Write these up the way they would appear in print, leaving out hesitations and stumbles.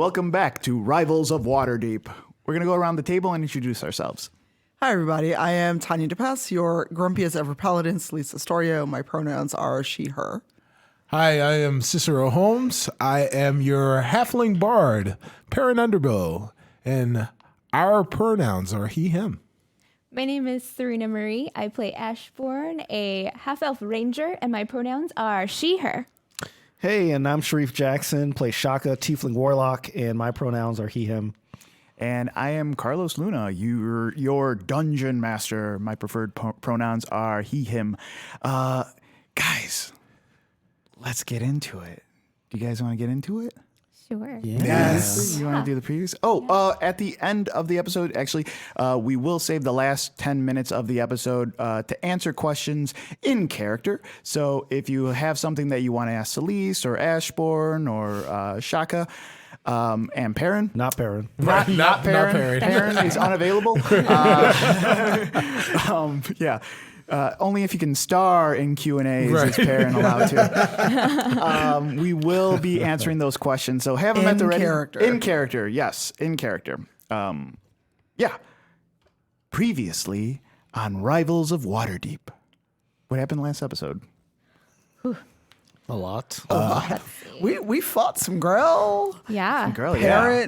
welcome back to Rivals of Waterdeep. We're going to go around the table and introduce ourselves. Hi, everybody. I am Tanya DePass, your grumpiest ever paladin, Solis Astorio. My pronouns are she, her. Hi, I am Cicero Holmes. I am your halfling bard, Perrin Underbow, and our pronouns are he, him. My name is Serena Marie. I play Ashbourne, a half-elf ranger, and my pronouns are she, her. Hey, and I'm Sharif Jackson, play Shaka, Tiefling Warlock, and my pronouns are he, him. And I am Carlos Luna, your dungeon master. My preferred pronouns are he, him. Guys, let's get into it. Do you guys want to get into it? Sure. Yes. You want to do the previews? At the end of the episode, actually, we will save the last 10 minutes of the episode to answer questions in character. So if you have something that you want to ask Solis or Ashbourne or Shaka, and Perrin. Not Perrin. Not Perrin. Perrin is unavailable. Yeah. Only if you can star in Q&As is Perrin allowed to. We will be answering those questions, so have them at the ready. In character, yes, in character. Yeah. Previously on Rivals of Waterdeep. What happened last episode? A lot. We fought some Grell. Yeah. Girl,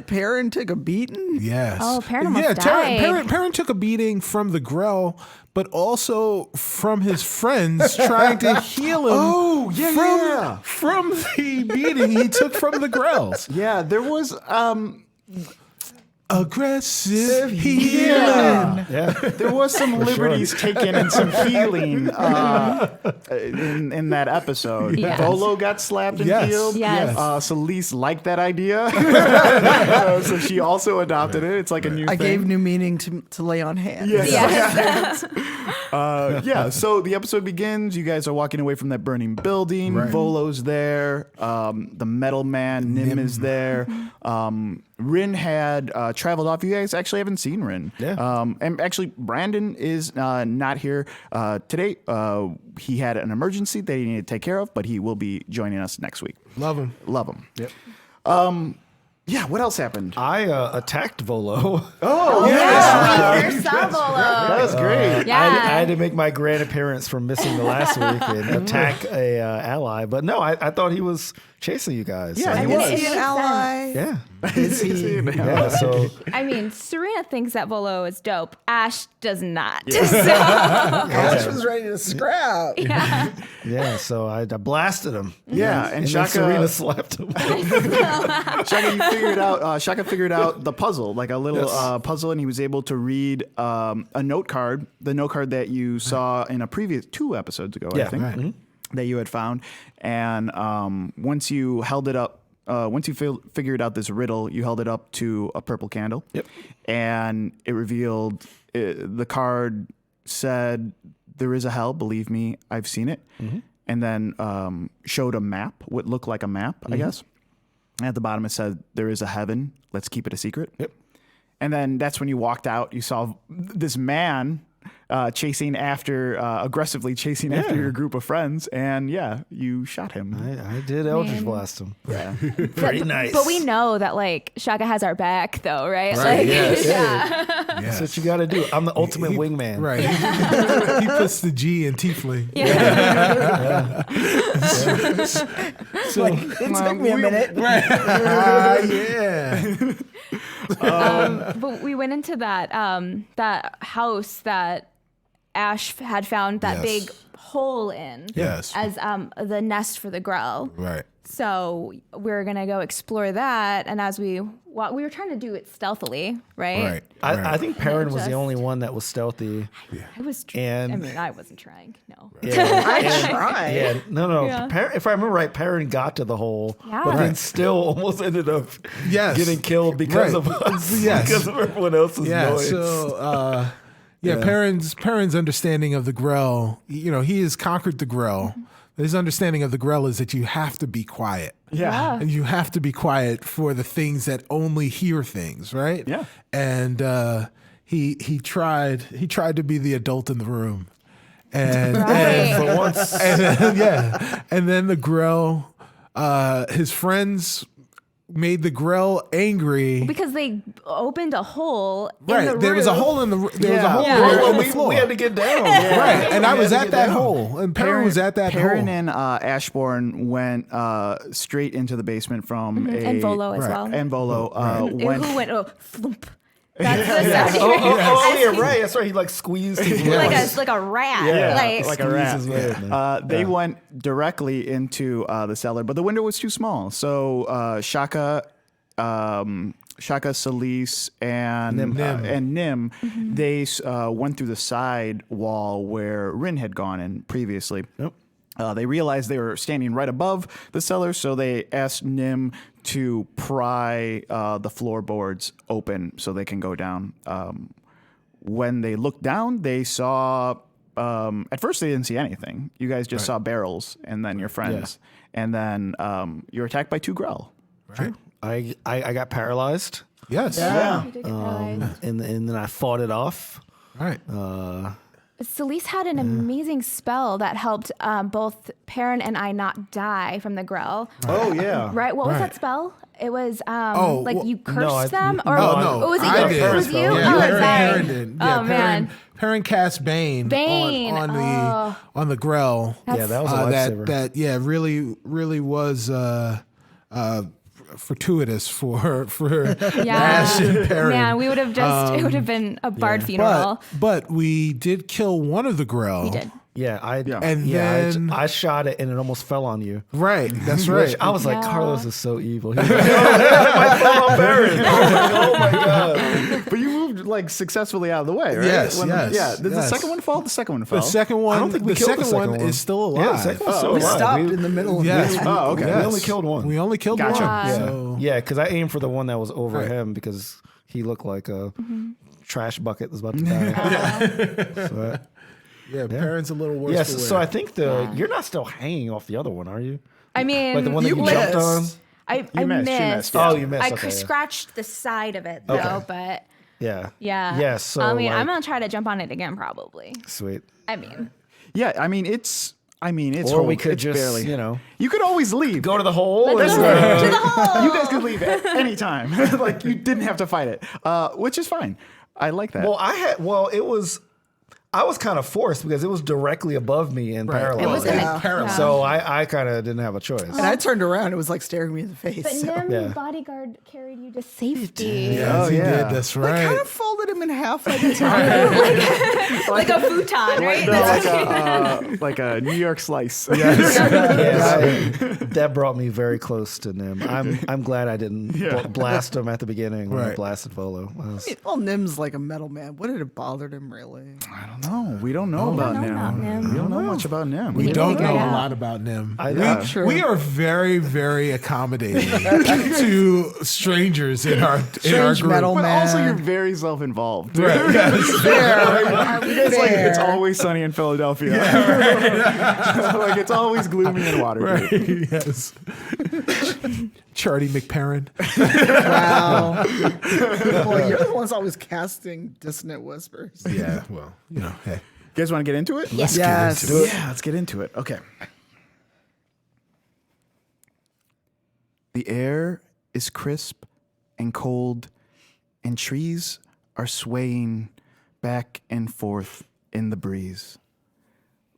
Perrin took a beating. Yes. Oh, Perrin almost died. Perrin took a beating from the Grell, but also from his friends trying to heal him from the beating he took from the Grells. Yeah, there was Aggressive healing. Yeah. there was some liberties taken and some healing in that episode. Yes. Volo got slapped and Yes. healed. Yes. Solis liked that idea, so she also adopted it. It's like a new I thing. gave new meaning to lay on hands. Yes. Yes. Yeah, so the episode begins. You guys are walking away from that burning building. Right. Volo's there. The metal man, Nim is there. Rin had traveled off. You guys actually haven't seen Rin. Yeah. And actually, Brandon is not here today. He had an emergency that he needed to take care of, but he will be joining us next week. Love him. Love him. Yep. Yeah, what else happened? I attacked Volo. Yeah. Saw Volo. That was great. Yeah. I had to make my grand appearance from missing the last week and attack a ally. But no, I thought he was chasing you guys. Yeah, So he was. Is he an ally? Yeah. Is he? Yeah. So I mean, Serena thinks that Volo is dope. Ash does not. Ash was ready to scrap. yeah. So I blasted him. Yeah, and And then Shaka, Serena slapped him. Shaka figured out the puzzle, like a little Yes. puzzle, and he was able to read a note card, the note card that you saw in a previous 2 episodes ago, I Yeah, think, right. that you had found. And once you held it up, once you figured out this riddle, you held it up to a purple candle. Yep. And it revealed, the card said, "There is a hell, believe me, I've seen it." And then showed a map, what looked like a map, I guess. At the bottom it said, "There is a heaven, let's keep it a secret." Yep. And then that's when you walked out, you saw this man aggressively chasing after your group of friends, and you shot him. I did Eldritch Man. Blast him. Yeah. Pretty nice. But we know that, like, Shaka has our back, though, right? Right, Like, yes. yeah. That's what you got to do. I'm the ultimate wingman. Right. He puts the G in tiefling. So, It took me a minute. Yeah. But we went into that that house that Ash had found that Yes. big hole in Yes. as the nest for the Grell. Right. So we're gonna go explore that, and as we were trying to do it stealthily, right? Right. I think Perrin was the Just- only one that was stealthy. I was. And- I mean, I wasn't trying. No. I tried. Yeah, no. Yeah. If I remember right, Perrin got to the hole, Yeah. but then Right. still almost ended up Yes. getting killed because Right. of us, Yes. because of everyone else's Yeah. noise. So, Perrin's understanding of the Grell, he has conquered the Grell. His understanding of the Grell is that you have to be quiet. Yeah. And you have to be quiet for the things that only hear things, right? Yeah. And he tried to be the adult in the room. And Right. For once, and then the Grell, his friends made the Grell angry. Because they opened a hole in the Right, roof. there was a hole in the Well, in the floor. we had to get down. Right, and I was at that hole, and Perrin was at that Perrin hole. and Ashbourne went straight into the basement from and Volo as well. And Volo went. Who went flump. That's the sound. Yeah, right. That's right. He like squeezed his legs. like a rat. like a rat. Squeezes his leg. They went directly into the cellar, but the window was too small. So Shaka, Solis, and Nim, they went through the side wall where Rin had gone in previously. Yep. They realized they were standing right above the cellar, so they asked Nim to pry the floorboards open so they can go down. When they looked down, they saw. At first, they didn't see anything. You guys just saw barrels, and then your friends, and then you're attacked by 2 Grell. Right. I got paralyzed. Yes. You did get paralyzed. And then I fought it off. Right. Solis had an amazing spell that helped both Perrin and I not die from the Grell. Oh yeah. Right? What was Right. that spell? It was you cursed no, them? Or No, was it I you? did. It was you? Yeah, Oh, Perrin sorry. did. Yeah, Oh, man. Perrin cast Bane, Bane. on the Grell. Yeah, that was a lifesaver. That really was fortuitous for Ash and Perrin. Man, we would have just, it would have been a bard funeral. But we did kill one of the Grell. We did. Yeah, And then- I shot it and it almost fell on you. Right, that's right. Which I was like, Yeah. Carlos is so evil. He was like, I fell on Perrin. I was like, oh my god. But you moved like successfully out of the way, right? Yes, yes, Yeah. Did the yes. second one fall? The second one fell. The second one, I don't think we the killed the second second one one. is still alive. Yeah, the second one's still We alive. stopped We- in the middle of Yes. this. Oh, okay. We Yes. only killed one. We only killed Gotcha. one. Yeah. So Yeah, because I aimed for the one that was over Right. him because he looked like a trash bucket was about to die. So, yeah, Perrin's a little worse. yes, for so wear. I think you're not still hanging off the other one, are you? I mean, Like the one that You you jumped missed. on? I You missed, you missed. missed, Oh, you missed. I Okay, yeah. scratched the side of it, though, but Yeah. yeah. Yes. So I mean, like, I'm going to try to jump on it again, probably. sweet. I mean, Yeah. I mean, it's. Or we could it's just, barely. you could always leave. go to the hole. let's and- go to the hole. You guys could leave at any time. Like you didn't have to fight it, which is fine. I like that. I was kind of forced because it was directly above me and paralyzed. It was in Yeah. a Paralyzed. So I kind of didn't have a choice. And I turned around. It was like staring me in the face. But So. Nim's Yeah. bodyguard carried you to safety. Yes, he yeah. did. That's I right. kind of folded him in half like a time. Like a futon, right? No, like a New York slice. Yeah, that brought me very close to Nim. I'm glad I didn't blast him at the beginning when I Right. blasted Volo. Well, Nim's like a metal man. Would it have bothered him really? I don't know. We don't know about know Nim. about Nim. We don't know much about Nim. We don't figure know it a out. lot about Nim. True. We are very, very accommodating to strangers in our Strange group. metal But man. also, you're very self-involved. Right. Yes. It's like it's always sunny in Philadelphia. Like it's always gloomy in Waterdeep. Right. Yes. Charlie McParrin. Wow. Well, you're the ones always casting dissonant whispers. Yeah. Well, hey. You guys want to get into it? Let's Yes. get into it. Yeah, let's get into it. Okay. The air is crisp and cold, and trees are swaying back and forth in the breeze.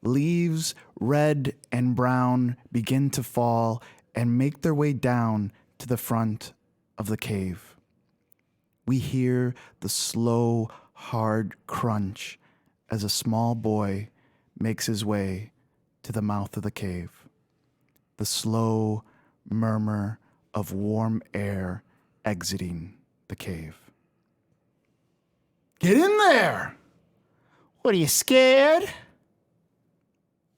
Leaves, red and brown, begin to fall and make their way down to the front of the cave. We hear the slow, hard crunch as a small boy makes his way to the mouth of the cave. The slow murmur of warm air exiting the cave. Get in there! What, are you scared?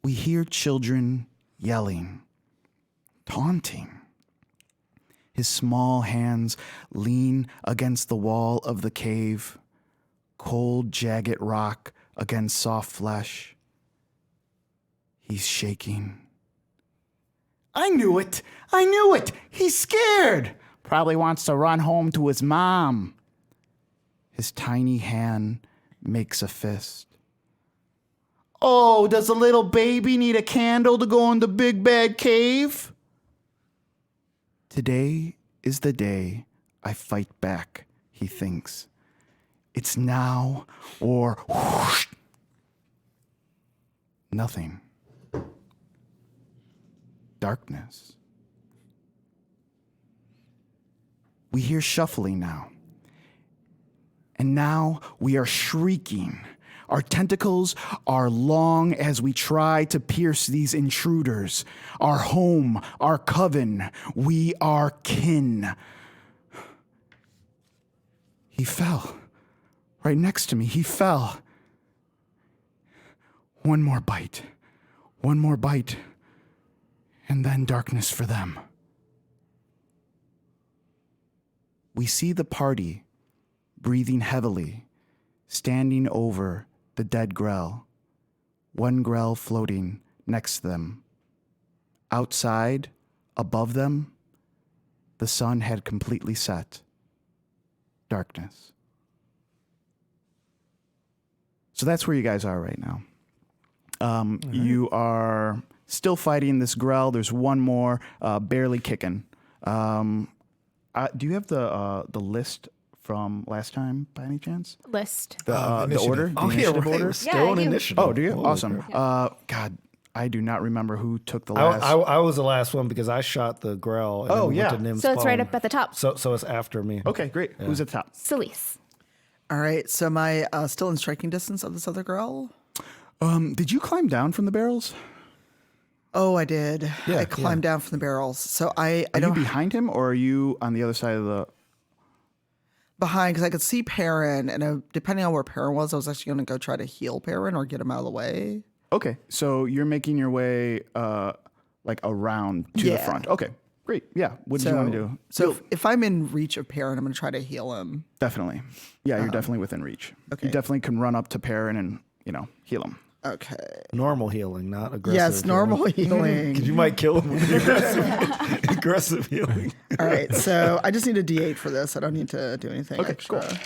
We hear children yelling, taunting. His small hands lean against the wall of the cave, cold, jagged rock against soft flesh. He's shaking. I knew it! I knew it! He's scared! Probably wants to run home to his mom. His tiny hand makes a fist. Oh, does the little baby need a candle to go in the big bad cave? Today is the day I fight back, he thinks. It's now or whoosh. Nothing. Darkness. We hear shuffling now. And now we are shrieking. Our tentacles are long as we try to pierce these intruders. Our home, our coven, we are kin. He fell. Right next to me, he fell. One more bite. One more bite. And then darkness for them. We see the party breathing heavily, standing over the dead Grell. One Grell floating next to them. Outside, above them, the sun had completely set. Darkness. So that's where you guys are right now. You are still fighting this Grell. There's one more, barely kicking. Do you have the list from last time by any chance? List. The order? Oh, the yeah, initiative right. order? We're still on I do. initiative. Oh, do you? Holy Awesome. crap. God, I do not remember who took the last. I was the last one because I shot the Grell. And Oh, then we yeah. went to Nim's So it's right spawn. up at the top. So it's after me. Okay, great. Who's at the top? Solis. All right, so am I still in striking distance of this other girl? Did you climb down from the barrels? Oh, I did. I climbed down from the barrels. So I Are you don't behind him, or are you on the other side of the? behind because I could see Perrin, and depending on where Perrin was, I was actually going to go try to heal Perrin or get him out of the way. Okay, so you're making your way like around to the Yeah. front. Okay, great. Yeah. What did you want to do? So if I'm in reach of Perrin, I'm going to try to heal him. Definitely. Yeah, you're definitely within reach. okay. You definitely can run up to Perrin and heal him. Okay. Normal healing, not aggressive. Yes, normal healing. Because you might kill him with aggressive healing. All right, so I just need a D8 for this. I don't need to do anything Okay, extra. cool.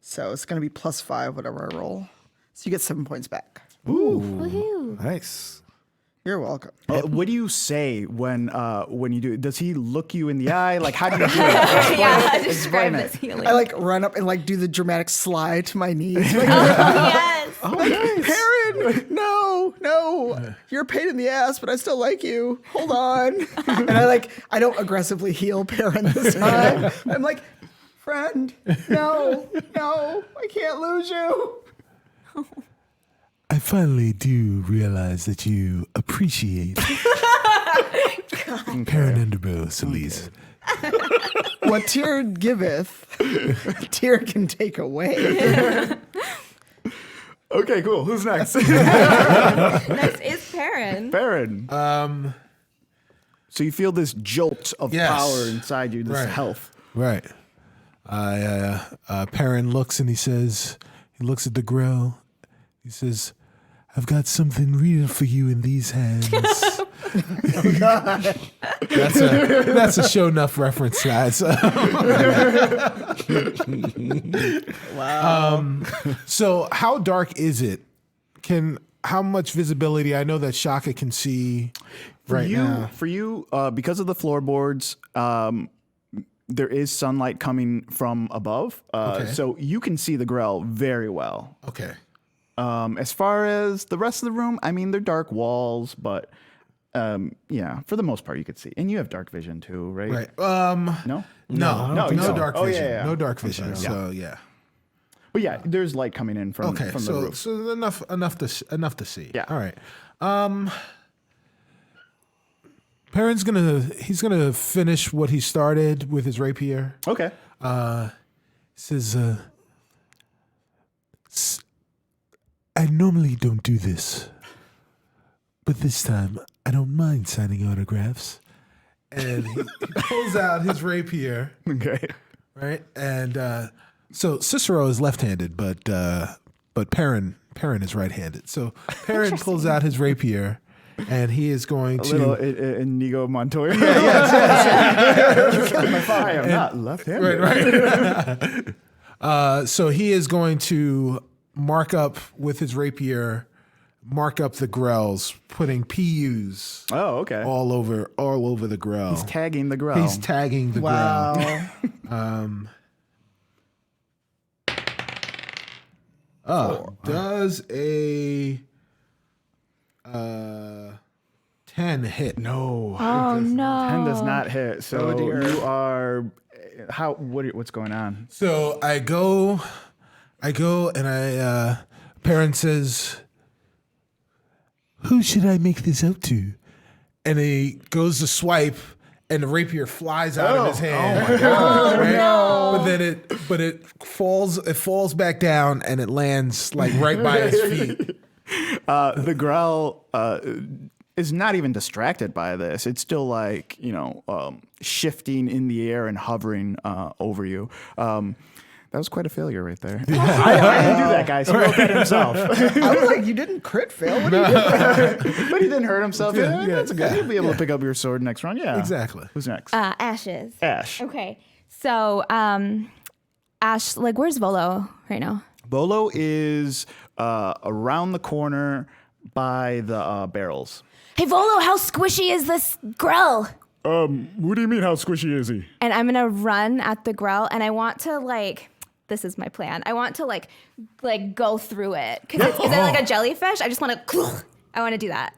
So it's going to be +5, whatever I roll. So you get 7 points back. Woohoo. Nice. You're welcome. What do you say when you do it? Does he look you in the eye? Like, how do you do it? Yeah, describe explain this it. healing. I run up and do the dramatic slide to my knees. Like, Yes. Perrin, no, you're a pain in the ass, but I still like you. Hold on. And I don't aggressively heal Perrin this time. I'm like, friend, no, I can't lose you. I finally do realize that you appreciate Perrin Underbow, Solis. What Tyr giveth, Tyr can take away. Okay, cool. Who's next? Next is Perrin. Perrin. So you feel this jolt of Yes. power inside you, this Right. health. Right. Perrin looks and he looks at the grill. He says, I've got something real for you in these hands. That's a show enough reference, guys. Wow. So how dark is it? How much visibility? I know that Shaka can see right now. For you, because of the floorboards, there is sunlight coming from above. Okay. So you can see the Grell very well. Okay. As far as the rest of the room, I mean, they're dark walls, but yeah, for the most part, you could see. And you have dark vision too, right? Right. No? No you don't. dark Oh, vision. yeah, yeah. No dark vision. sorry. So yeah. But yeah, there's light coming in from, Okay. from the roof. So enough to see. Yeah. All right. Perrin's gonna finish what he started with his rapier. Okay. Says, I normally don't do this, but this time I don't mind signing autographs. And he pulls out his rapier, Okay. right? And so Cicero is left-handed, but Perrin is right-handed. So Perrin pulls out his rapier, and he is going A to little Inigo Montoya. Yes. I am not left-handed. right. So he is going to mark up with his rapier mark up the grells, putting PUs Oh, okay. all over the grell. He's tagging the grell. He's tagging the Wow. grell. Does a 10 hit? No. Oh no. 10 does not hit. So Oh, dear. you are what's going on? So I go and Perrin says, "Who should I make this out to?" And he goes to swipe, and the rapier flies out of his hand. Oh my god! Right? no. But then it falls back down, and it lands like right by his feet. The grell is not even distracted by this. It's still like, shifting in the air and hovering over you. That was quite a failure right there. I didn't do that, guys. He wrote that himself. I was like, you didn't crit fail. What are you doing? But he didn't hurt himself. Yeah, That's good. He'll be able to pick up your sword next round. Yeah. Exactly. Who's next? Ashes. Ash. Okay. So, Ash, like, where's Volo right now? Bolo is around the corner by the barrels. Hey, Volo, how squishy is this grell? What do you mean, how squishy is he? And I'm gonna run at the grell, and I want to this is my plan. I want to like go through it because is it like a jellyfish? I just want to. I want to do that.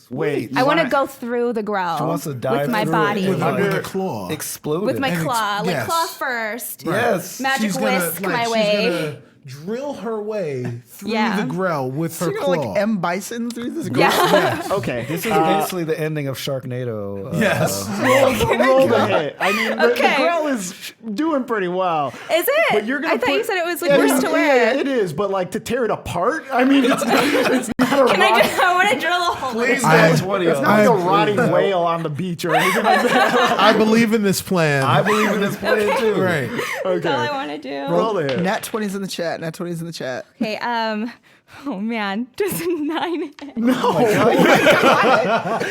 Wait. I want to go through the grell She wants to dive with my through body. it With a claw. Explode With it. my claw, yes. claw first. Yes. Magic She's gonna, whisk like, my she's way. gonna drill her way through Yeah. the grell with her You're claw. gonna like M. Bison through this. Yeah. Okay. This is basically the ending of Sharknado. Yes. Roll the hit. I mean, the Okay. grell is doing pretty well. Is it? But you're gonna I thought you put- said it was like Yeah, worse to wear. Yeah, it is, but like to tear it apart, I mean, it's not a Can I want to drill a hole. in it. Please, that 20. It's not like a rotting whale on the beach or anything like that. I believe in this plan. I believe in this plan too. right. That's all I want to do. Roll the hit. Nat 20's in the chat. Nat 20's in the chat. Okay, oh man, just a 9 hit.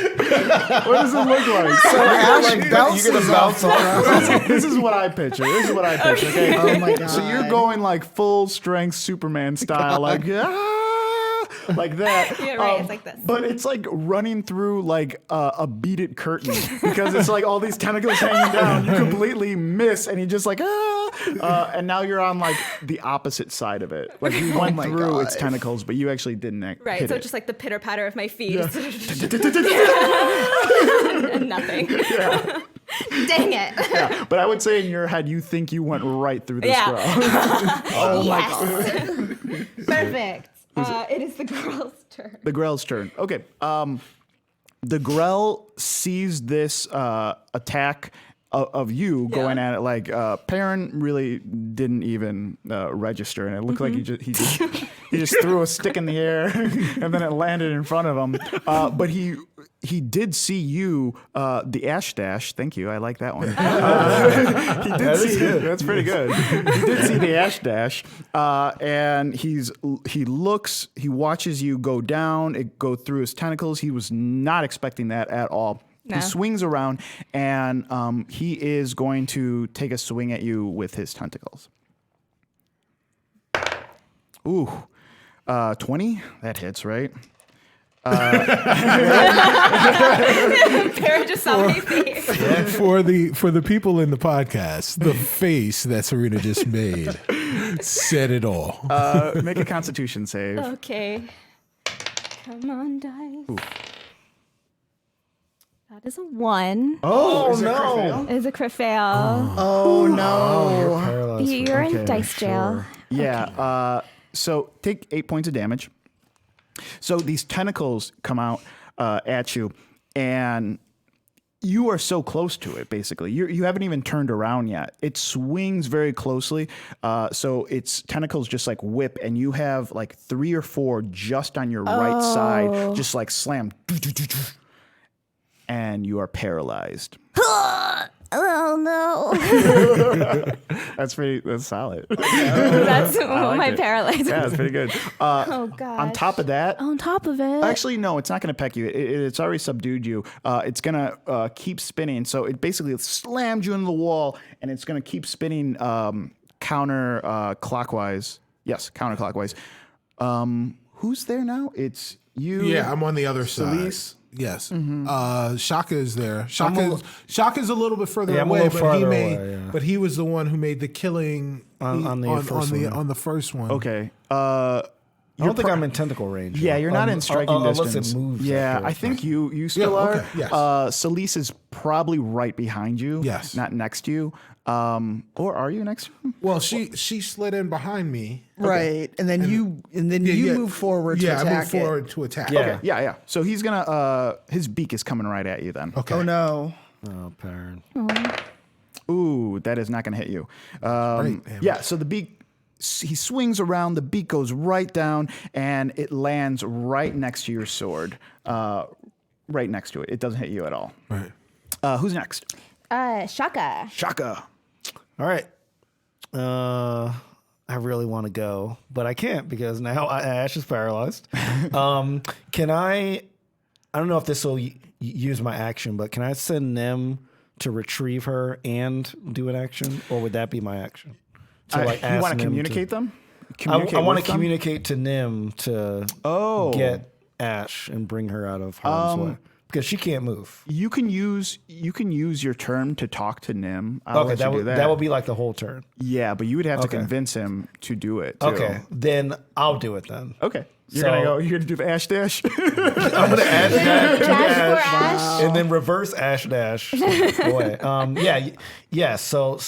What does it look like? So Ash bounces You're gonna bounce off. this is what I picture. Okay. Oh my god. So you're going like full strength Superman style, like like that. Yeah, right, it's like this. But it's like running through like a beaded curtain because it's like all these tentacles hanging down. You completely miss, and you just like and now you're on like the opposite side of it. Like you went my through its God. tentacles, but you actually didn't Right, hit so it. it's just like the pitter patter of my feet. And nothing. Dang it. Yeah, but I would say in your head, you think you went right through this Yeah. grell. Yes. Perfect. It is the girl's turn. The grell's turn. Okay. The grell sees this attack of you going at it. Like Perrin really didn't even register, and it looked like he just threw a stick in the air, and then it landed in front of him. But he did see you, the Ash Dash. Thank you. I like that one. He did see. That's pretty good. He did see the Ash Dash, and he watches you go down. It go through his tentacles. He was not expecting that at all. No. He swings around, and he is going to take a swing at you with his tentacles. Ooh, 20? That hits, right? Perrin just saw my face. For the people in the podcast, the face that Serena just made said it all. Make a Constitution save. Okay. Come on, dice. Ooh. That is a 1. Oh, is it a crit no. fail? It is a crit fail. Oh no. Paralyzed. You're in Okay, dice jail. Yeah. So take 8 points of damage. So these tentacles come out at you, and you are so close to it. Basically, you haven't even turned around yet. It swings very closely, so its tentacles just like whip, and you have like 3 or 4 just on your right side, just like slam, and you are paralyzed. Oh no. That's solid. That's like my it. paralyzer. Yeah, that's pretty good. Oh god. On top of that, On top of it. actually, no, it's not going to peck you. It's already subdued you. It's going to keep spinning. So it basically slammed you into the wall, and it's going to keep spinning counterclockwise. Yes, counterclockwise. Who's there now? It's Yeah, I'm on the other Solis? side. Yes. Shaka is there. Shaka's a little bit further Yeah, I'm a away, little farther away, yeah. but he was the one who made the killing on the first one. Okay. I don't think I'm in tentacle range. Yeah, you're not in striking distance. Unless it moves. Yeah, I think you still are. Okay, yes. Solis is probably right behind you. Yes. Not next to you. Or are you next to him? Well, she slid in behind me. Right, and then you move forward to attack. I move forward to attack. Yeah. Okay. Yeah. So he's gonna. His beak is coming right at you then. Okay. Oh no. Oh, parent. Ooh, that is not gonna hit you. Great. Yeah. So the beak. He swings around. The beak goes right down, and it lands right next to your sword. Right next to it. It doesn't hit you at all. Right. Who's next? Shaka. Shaka. All right. I really want to go, but I can't because now Ash is paralyzed. Can I don't know if this will use my action, but can I send Nim to retrieve her and do an action, or would that be my action? So You want to communicate them? I want to communicate to Nim to get Ash and bring her out of harm's way. Because she can't move. You can use your turn to talk to Nim. Okay, that would be like the whole turn. Yeah, but you would have to convince him to do it too. Okay, then I'll do it then. Okay. You're gonna do the Ash dash. I'm gonna ash dash, Dash for Ash. and then reverse ash dash away. Yeah. So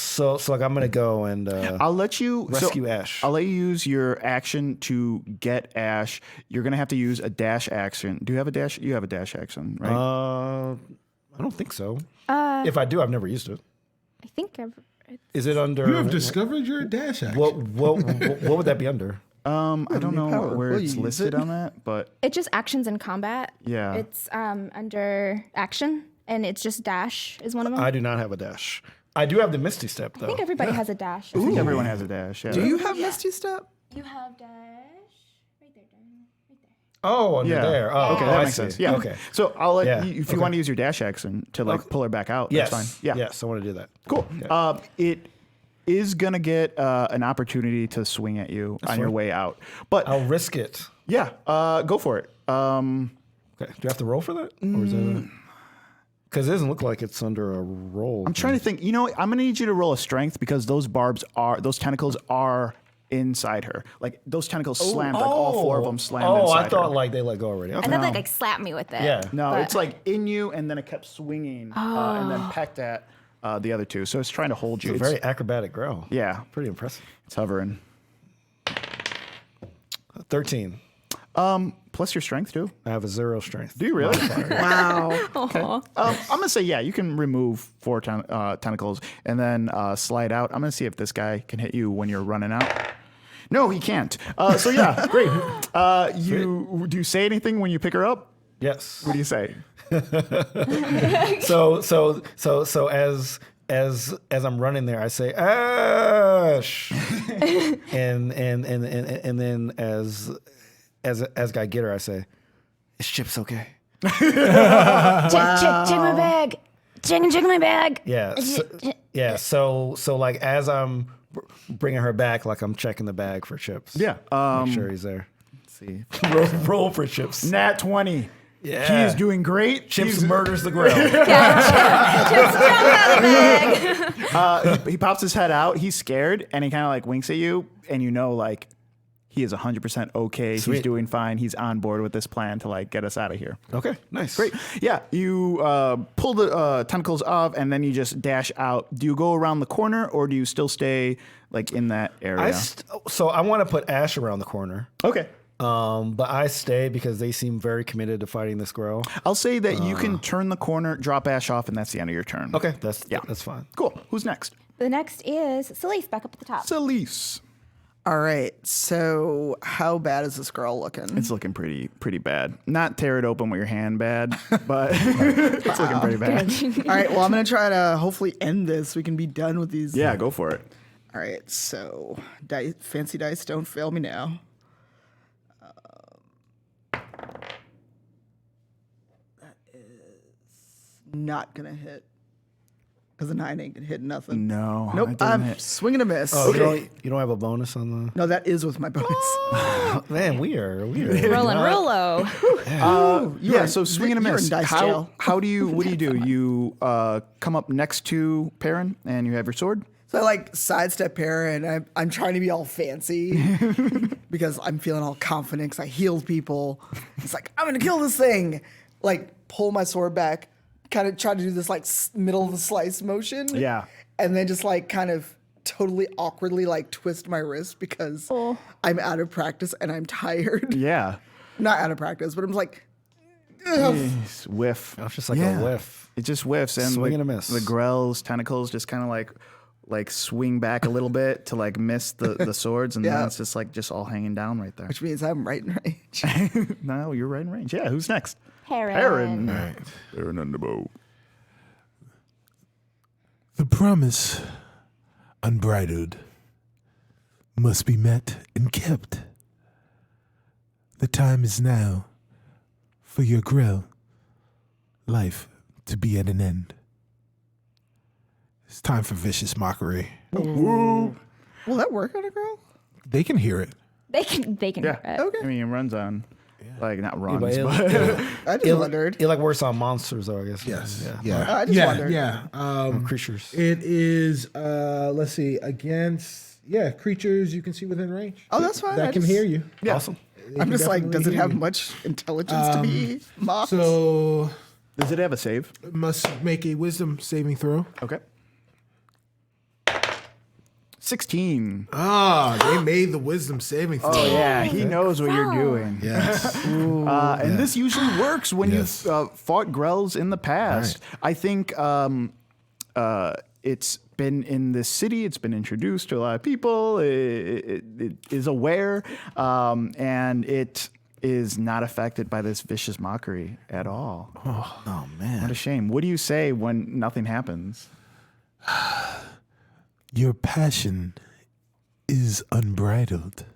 like I'm gonna go and I'll let you rescue Ash. I'll let you use your action to get Ash. You're gonna have to use a dash action. Do you have a dash? You have a dash action, right? I don't think so. If I do, I've never used it. I think Is it under? You have discovered your dash action. What would that be under? I don't know where it's listed on that, but it's just actions in combat. Yeah. It's under action, and it's just dash is one of them. I do not have a dash. I do have the Misty Step though. I think everybody has a dash. I think everyone has a dash. Yeah. Do you have Misty Step? You have dash right there, Darren. Right there. Oh, under there. Oh, Okay, oh, that I makes see. sense. Yeah. Okay. So I'll let you, if you Okay. want to use your dash action to pull her back out. Yes. That's fine. Yeah. Yes, I want to do that. Cool. Yeah. It is gonna get an opportunity to swing at you on your way out, but I'll risk it. yeah, go for it. Okay. Do I have to roll for that? Or is that because it doesn't look like it's under a roll. I'm trying to think. You know, I'm gonna need you to roll a strength because those tentacles are inside her. Like those tentacles slammed, like all four of them slammed inside I thought her. like they let go already. I Okay. thought they like slapped me with it. Yeah. No, but- it's like in you, and then it kept swinging, and then pecked at the other two. So it's trying to hold you. It's a very acrobatic grow. Yeah, Pretty impressive. it's hovering. 13. Plus your strength too. I have a 0 strength. Do you really? Wow. I'm gonna say yeah. You can remove 4 tentacles and then slide out. I'm gonna see if this guy can hit you when you're running out. No, he can't. So yeah, great. Do you say anything when you pick her up? Yes. What do you say? So as I'm running there, I say Ash, and then as I get her, I say, "Is Chips okay?" Check my bag. Check my bag. Yeah. So like as I'm bringing her back, like I'm checking the bag for Chips. Yeah. Make sure he's there. Let's see. Roll for Chips. Nat 20. Yeah. He is doing great. Chips murders the grill. He pops his head out. He's scared, and he kind of like winks at you, and you know, like he is 100% okay. Sweet. He's doing fine. He's on board with this plan to like get us out of here. Okay. Nice. Great. Yeah, you pull the tentacles off, and then you just dash out. Do you go around the corner, or do you still stay like in that area? So I want to put Ash around the corner. Okay. But I stay because they seem very committed to fighting this grow. I'll say that you can turn the corner, drop Ash off, and that's the end of your turn. Okay, that's fine. Cool. Who's next? The next is Solis back up at the top. Solis. All right. So how bad is this girl looking? It's looking pretty bad. Not tear it open with your hand bad, but it's looking pretty bad. All right. Well, I'm going to try to hopefully end this. We can be done with these. Yeah, go for it. All right. So fancy dice, don't fail me now. That is not going to hit. Because a 9 ain't hitting nothing. No. Nope. it doesn't I'm hit. swinging a miss. Oh, you don't have a bonus on the. No, that is with my bonus. Man, we are. Rolling real low. Yeah, so swing and a you're miss. in dice What do you do? You come up next to Perrin and you have your sword? So I like sidestep Perrin. And I'm trying to be all fancy because I'm feeling all confident because I healed people. It's like, I'm going to kill this thing. Like, pull my sword back, kind of try to do this like middle of the slice motion. Yeah. And then just like kind of totally awkwardly like twist my wrist because I'm out of practice and I'm tired. Yeah. Not out of practice, but I'm like, ugh. Jeez, whiff. It's just like a whiff. It just whiffs. And Swing and a miss. The Grell's tentacles just kind of like swing back a little bit to like miss the swords. And then Yeah. it's just like just all hanging down right there. Which means I'm right in range. No, you're right in range. Yeah, who's next? Perrin. Perrin Underbow. The promise, unbridled, must be met and kept. The time is now for your grill life to be at an end. It's time for vicious mockery. Will that work on a girl? They can hear it. They can Yeah. hear it. Okay. I mean, it runs on, like, not runs, but I just wondered. It like works on monsters, though, I guess. Yeah. I just wondered. Yeah. Creatures. It is, let's see, against, creatures you can see within range. Oh, that's fine. That I can just- hear you. Awesome. They I'm can just like, does it definitely have hear you. much intelligence to be mocked? So, Does it have a save? must make a wisdom saving throw. Okay. 16. They made the wisdom saving throw. Oh, yeah, he knows what you're doing. Yes. And this usually works when Yes. you've fought Grells in the past. I think it's been in this city. It's been introduced to a lot of people. It is aware, and it is not affected by this vicious mockery at all. Oh, man. What a shame. What do you say when nothing happens? Your passion is unbridled.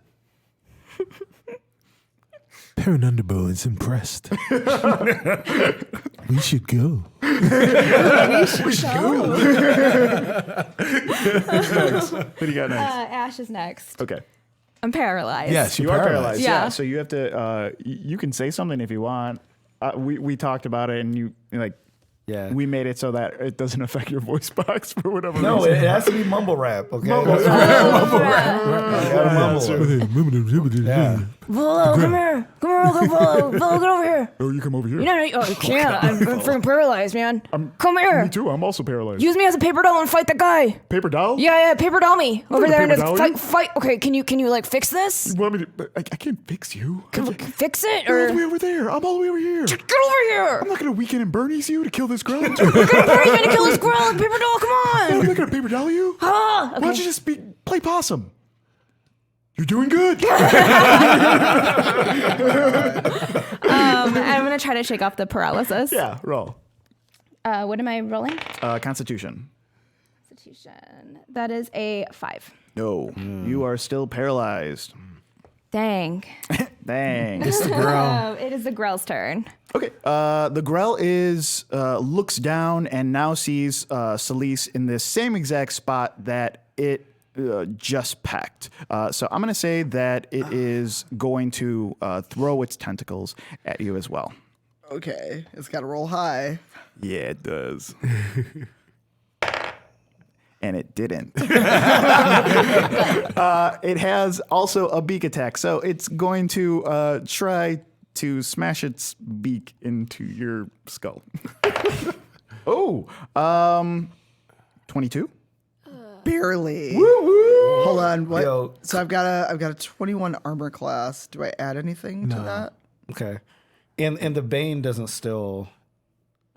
Perrin Underbow is impressed. We should go. What do you got next? Ash is next. Okay. I'm paralyzed. Yes, You are paralyzed. Yeah. Yeah. So you have to. You can say something if you want. We talked about it, and you like. Yeah. We made it so that it doesn't affect your voice box for whatever No, reason. it has to be mumble rap, okay? Mumble Yeah. Volo, come here. Come here, real quick, Volo. Volo, get over here. Oh, you come over here. No, you can't. I'm freaking paralyzed, man. Come here. Me too. I'm also paralyzed. Use me as a paper doll and fight the guy. Paper doll? Yeah, paper doll me over gonna there and paper just doll you. fight. Okay, can you like fix this? You want me to? I can't fix you. Fix it You're all or the way over there. I'm all the way over here. get over here? I'm not gonna weekend and Bernie's you to kill this girl. I'm Hurry, man, to kill this squirrel and paper doll. Come on. not gonna paper doll you. Ah, Why don't you just play possum? You're doing good. I'm gonna try to shake off the paralysis. Yeah, roll. What am I rolling? Constitution. Constitution. That is a 5. No, you are still paralyzed. Dang. Dang. It's the girl. It is the Grell's turn. Okay. The Grell looks down and now sees Solis in this same exact spot that it just pecked. So I'm going to say that it is going to throw its tentacles at you as well. Okay, it's got to roll high. Yeah, it does. And it didn't. It has also a beak attack, so it's going to try to smash its beak into your skull. 22. Barely. Hold on. What? Yo. So I've got a 21 armor class. Do I add anything to that? Okay. And the Bane doesn't still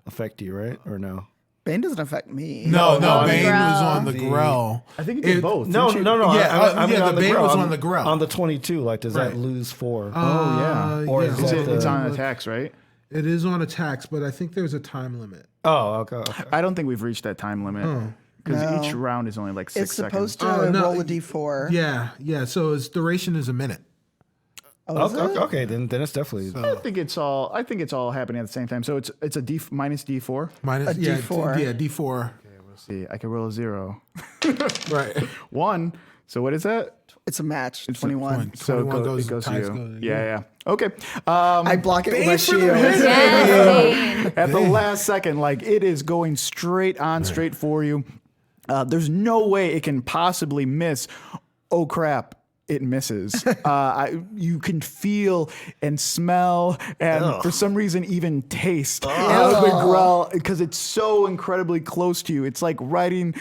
affect you, right? Or no? Bane doesn't affect me. No, Bane Grell. was on the Grell. I think it did both. No. Yeah, I mean the on the Bane Grell, was on the Grell. On the 22, like, does Right. that lose 4? Oh, yeah. Or is It's, that it's the- on attacks, right? It is on attacks, but I think there's a time limit. Oh, okay. I don't think we've reached that time limit. Because No. each round is only like 6 It's seconds. supposed to Oh, no. roll a d4. Yeah. So its duration is a minute. Oh, is it? Okay, then it's definitely. I think it's all happening at the same time. So it's a minus D4. Minus A D4. Yeah, D4. See, I can roll a 0. Right. 1. So what is that? It's a match. It's 21. So it 21 goes to ties you. go- Yeah. Okay. I block it with my shield. Yes. At the last second, like it is going straight on, straight for you. There's no way it can possibly miss. Oh crap. It misses. You can feel and smell and for some reason even taste the grell because it's so incredibly close to you. It's like riding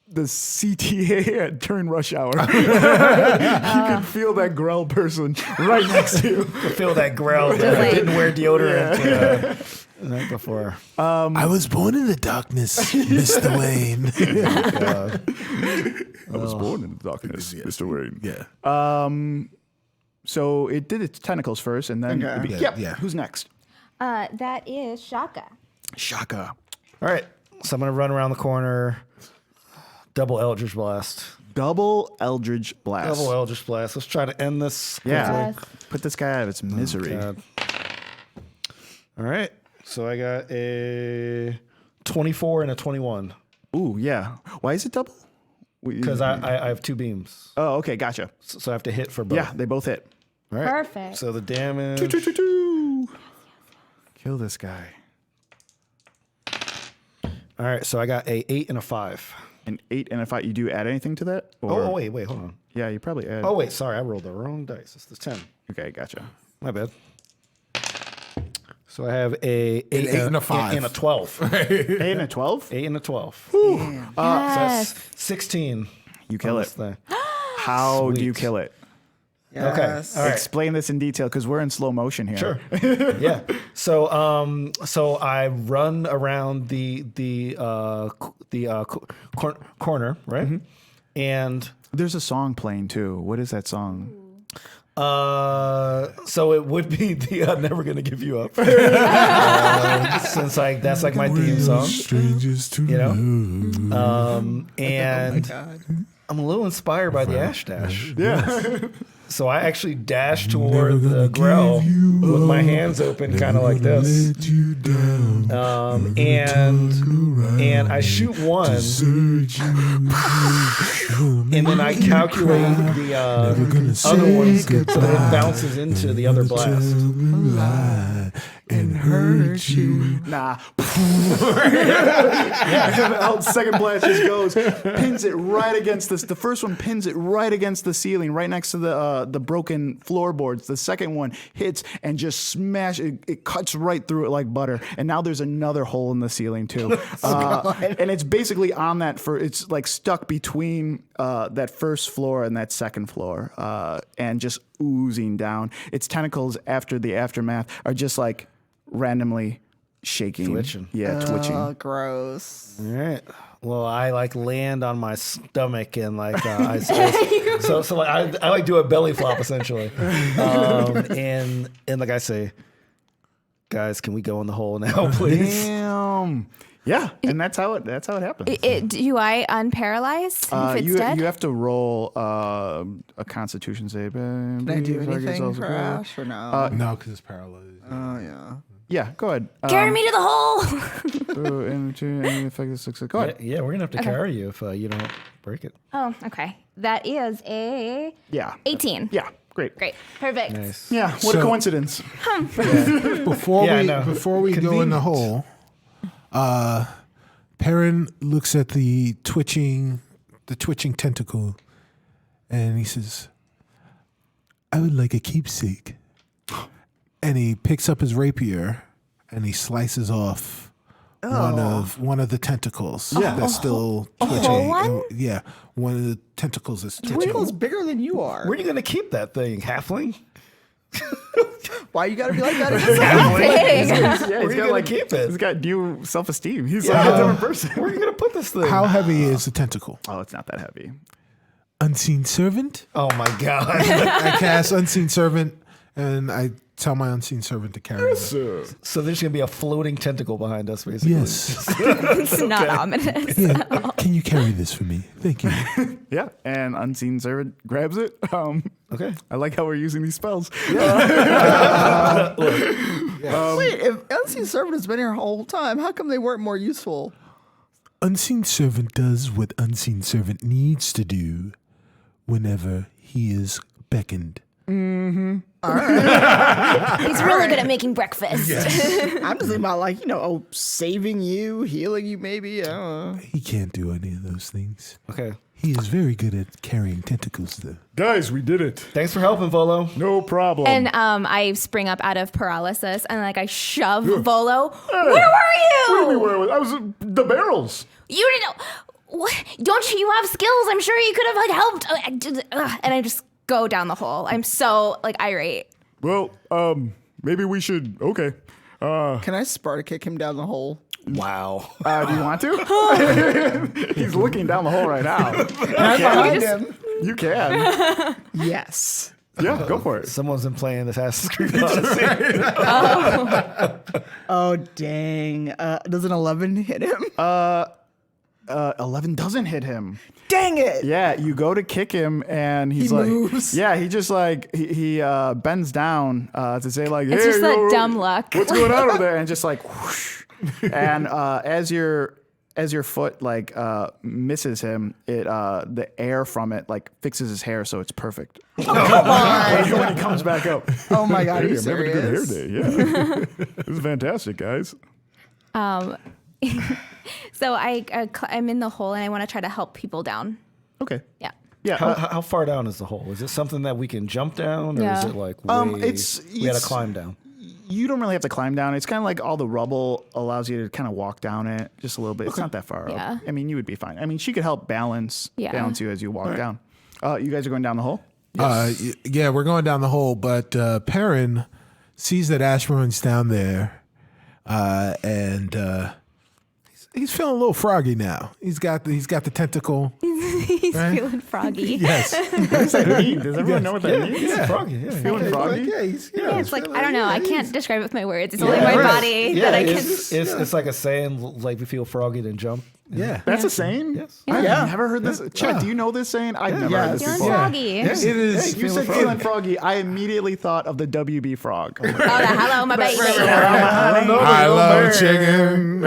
the CTA at during rush hour. You can feel that grell person right next to you. Feel that growl. I didn't wear deodorant the night before. I was born in the darkness, Mr. Wayne. I was born in the darkness, Mr. Wayne. Yeah. So it did its tentacles first, and then Yeah. Who's next? That is Shaka. Shaka. All right. So I'm going to run around the corner. Double Eldritch Blast. Double Eldritch Blast. Double Eldritch Blast. Let's try to end this quickly. Yeah. Put this guy out of its misery. God. All right. So I got a 24 and a 21. Ooh, yeah. Why is it double? Because I have 2 beams. Oh, okay, gotcha. So I have to hit for both. Yeah, they both hit. All right. Perfect. So the damage. Kill this guy. All right. So I got a 8 and a 5. An 8 and a 5. You do add anything to that? Or? Oh, wait, hold on. Yeah, you probably add. Oh, wait, sorry. I rolled the wrong dice. It's the 10. Okay, gotcha. My bad. So I have a 8 and a 5. and a 12. 8 and a 12? 8 and a 12. Yes. So that's 16. You kill on it. this thing. How do Sweet. you kill it? Yes. All right. Explain this in detail because we're in slow motion here. Sure. Yeah. So I run around the corner, right? Mm-hmm. And There's a song playing too. What is that song? so it would be the Never Gonna Give You Up. Since that's like my theme song, Strangers to you know. love. And God. I'm a little inspired by the Ash Dash. Yeah. So I actually dash toward the Grell with my hands open, kind of like this. Let you down. And I shoot one, Desert you. and then I calculate the other one so that it bounces into the other blast. Lie and hurt you. Nah. The second blast just goes, pins it right against this. The first one pins it right against the ceiling, right next to the broken floorboards. The second one hits and just smash it. It cuts right through it like butter. And now there's another hole in the ceiling too. And it's basically on that it's like stuck between that first floor and that second floor, and just oozing down. Its tentacles after the aftermath are just like randomly shaking, Twitching. Yeah, twitching. Oh, gross. All right. Well, I like land on my stomach and like I like do a belly flop essentially, and like I say, guys, can we go in the hole now, please? Damn. Yeah, and that's how it happens. Do I unparalyze if it's you dead? have to roll a Constitution save. Can I do anything for Ash or no? No, because it's paralyzed. Oh, yeah. Yeah, go ahead. Carry me to the hole. Any effective success. Go ahead. Yeah, we're gonna have to carry you if you don't break it. Oh, okay. That is a Yeah. 18. Yeah. Great. Great. Perfect. Nice. Yeah. What a coincidence. Before Yeah, I we know. before we go in the hole, Perrin looks at the twitching tentacle, and he says, "I would like a keepsake." And he picks up his rapier and he slices off one of the tentacles that's still twitching. whole one? And, yeah, one of the tentacles is twitching. Twinkle's bigger than you are. Where are you gonna keep that thing, halfling? Why you gotta be like that? Big. Yeah, Where are you gonna keep it? He's got new self-esteem. He's like a different person. Where are you gonna put this thing? How heavy is the tentacle? Oh, it's not that heavy. Unseen servant? Oh my god! I cast unseen servant and I tell my unseen servant to carry it. So there's gonna be a floating tentacle behind us, basically. Yes. It's not ominous. Yeah. Can you carry this for me? Thank you. Yeah, and Unseen Servant grabs it. Okay. I like how we're using these spells. Wait, if Unseen Servant has been here the whole time, how come they weren't more useful? Unseen Servant does what Unseen Servant needs to do whenever he is beckoned. Mm-hmm. All right. He's really good at making breakfast. I'm just thinking about saving you, healing you maybe. I don't know. He can't do any of those things. Okay. He is very good at carrying tentacles, though. Guys, we did it. Thanks for helping, Volo. No problem. And I spring up out of paralysis and I shove Volo. Where were you? I was the barrels. You didn't know. What? Don't you have skills? I'm sure you could have helped. And I just go down the hole. I'm so irate. Well, maybe we should. Okay. Can I Sparta kick him down the hole? Wow. Do you want to? He's looking down the hole right now. I'm behind him. You can. Yes. Yeah, go for it. Someone's been playing this Assassin's Creed Odyssey. Oh, dang. Does an 11 hit him? 11 doesn't hit him. Dang it. Yeah, you go to kick him, and he's He moves. Yeah, he just he bends down to say hey, It's just that dumb luck. What's going on over there? And just whoosh. And as your foot misses him, the air from it fixes his hair, so it's perfect. Oh, come on. When he comes back up. Oh my God, are you I'm having a good hair serious? day. Yeah. This is fantastic, guys. So I'm in the hole and I want to try to help people down. Okay. Yeah. Yeah. How far down is the hole? Is it something that we can jump down, or is Yeah. it way, we had to climb down? You don't really have to climb down. It's kind of all the rubble allows you to kind of walk down it just a little bit. It's not that far Yeah. up. I mean, you would be fine. I mean, she could help balance you as you walk down. You guys are going down the hole? Yeah, we're going down the hole, but Perrin sees that Ashburn's down there, and he's feeling a little froggy now. He's got the tentacle. He's feeling froggy. Yes. What does that mean? Does everyone know what that means? Yeah, froggy. Yeah, Feeling froggy? Yeah, it's I don't know. I can't describe it with my words. It's only my body that I can. It's like a saying, we feel froggy, then jump. Yeah. That's a saying? Yes. I've Yeah. never heard this. Chet, do you know this saying? I've never heard this Feeling before. froggy. It is. You said feeling froggy. I immediately thought of the WB frog. Oh, hello, my baby. Hello, chicken.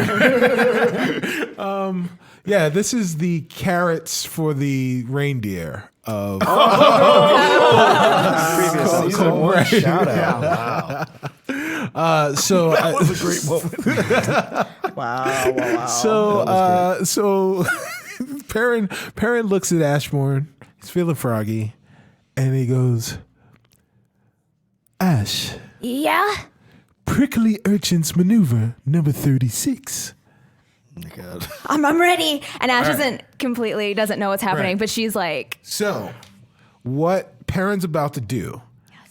Yeah, this is the carrots for the reindeer of Season 1 shout out. Wow. so That was a great moment. Wow. so Perrin looks at Ashbourne. He's feeling froggy, and he goes, Ash, Yeah? prickly urchins maneuver number 36. Oh my God. I'm ready. And Ash doesn't know what's happening, Right. but she's like, So, what Perrin's about to do